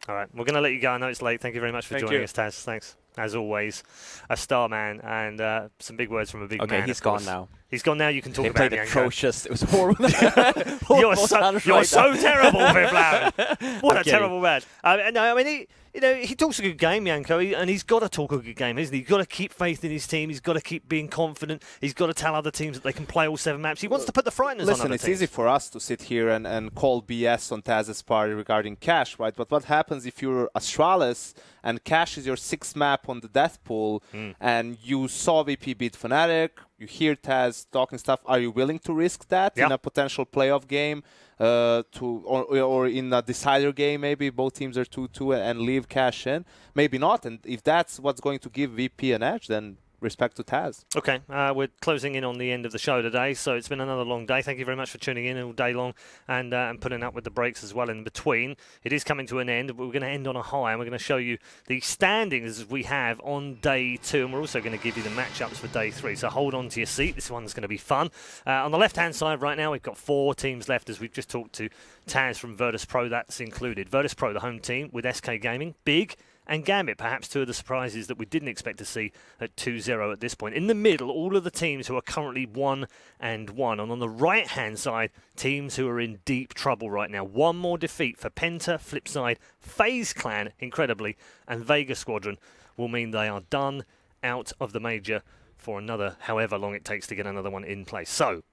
All right, we're going to let you go. I know it's late. Thank you very much for joining us, Taz. Thanks. As always, a star man, and some big words from a big man. Okay, he's gone now. He's gone now. You can talk they about played atrocious. It was horrible. You're so terrible, Vivlan. What a terrible man. No, I mean, he talks a good game, Janko, and he's got to talk a good game, isn't he? He's got to keep faith in his team. He's got to keep being confident. He's got to tell other teams that they can play all 7 maps. He wants to put the frighteners on other teams. Listen, it's easy for us to sit here and call BS on Taz's part regarding Cash, right? But what happens if you're Astralis and Cash is your 6th map on the death pool and you saw VP beat Fnatic, you hear Taz talking stuff, are you willing to risk that in a potential playoff game? Or in a decider game, maybe both teams are 2-2 and leave Cash in? Maybe not. And if that's what's going to give VP an edge, then respect to Taz. Okay, we're closing in on the end of the show today, so it's been another long day. Thank you very much for tuning in all day long and putting up with the breaks as well in between. It is coming to an end, but we're going to end on a high, and we're going to show you the standings we have on day 2, and we're also going to give you the matchups for day 3. So hold on to your seat. This one's going to be fun. On the left-hand side right now, we've got 4 teams left, as we've just talked to Taz from Virtus.pro. That's included. Virtus.pro, the home team, with SK Gaming, Big, and Gambit, perhaps 2 of the surprises that we didn't expect to see at 2-0 at this point. In the middle, all of the teams who are currently 1-1. And on the right-hand side, teams who are in deep trouble right now. 1 more defeat for Penta, Flipside, FaZe Clan, incredibly, and Vega Squadron will mean they are done out of the major for another, however long it takes to get another one in place. So,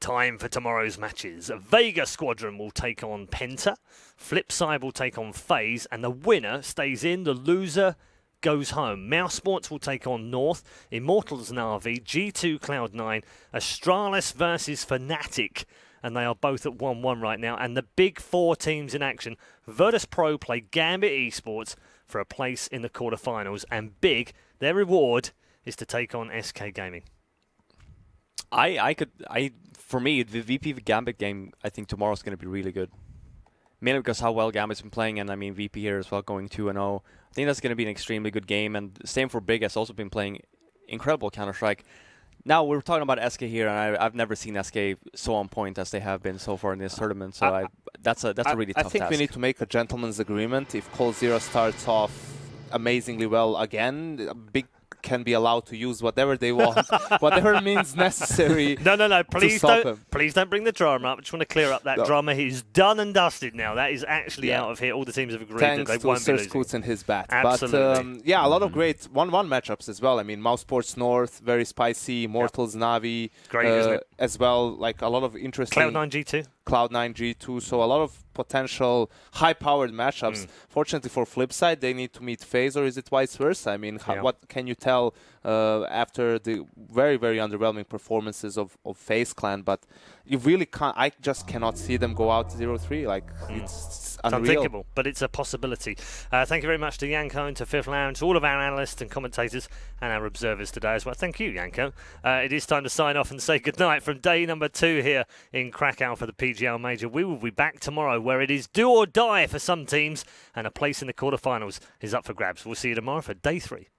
time for tomorrow's matches. Vega Squadron will take on Penta, Flipside will take on FaZe, and the winner stays in, the loser goes home. Mouse Sports will take on North, Immortals Na'Vi, G2 Cloud9, Astralis versus Fnatic, and they are both at 1-1 right now. And the big 4 teams in action, Virtus.pro play Gambit Esports for a place in the quarterfinals, and Big, their reward is to take on SK Gaming. For me, the VP Gambit game, I think tomorrow's going to be really good. Mainly because how well Gambit's been playing, and I mean VP here as well, going 2-0. I think that's going to be an extremely good game, and same for Big, has also been playing incredible Counter-Strike. Now, we're talking about SK here, and I've never seen SK so on point as they have been so far in this tournament, so that's a really tough task. I think we need to make a gentleman's agreement. If Cold-Zero starts off amazingly well again, Big can be allowed to use whatever they want, whatever means necessary. No, please don't bring the drama up. I just want to clear up that drama. He's done and dusted now. That is actually out of here. All the teams have agreed that they won't be losing. Thanks to and his bat. Absolutely. But a lot of great 1-1 matchups as well. I mean, Mouse Sports North, very spicy. Immortals Na'Vi, great, isn't it? As well. Like a lot of interesting. Cloud9 G2. Cloud9 G2, so a lot of potential high-powered matchups. Fortunately for Flipside, they need to meet FaZe, or is it vice versa? I mean, what can you tell after the very, very underwhelming performances of FaZe Clan? But you really can't. I just cannot see them go out 0-3. Like it's unreal. Unthinkable, but it's a possibility. Thank you very much to Janko and to Fifth Lounge, to all of our analysts and commentators and our observers today as well. Thank you, Janko. It is time to sign off and say goodnight from day number 2 here in Krakow for the PGL Major. We will be back tomorrow, where it is do or die for some teams, and a place in the quarterfinals is up for grabs. We'll see you tomorrow for day 3.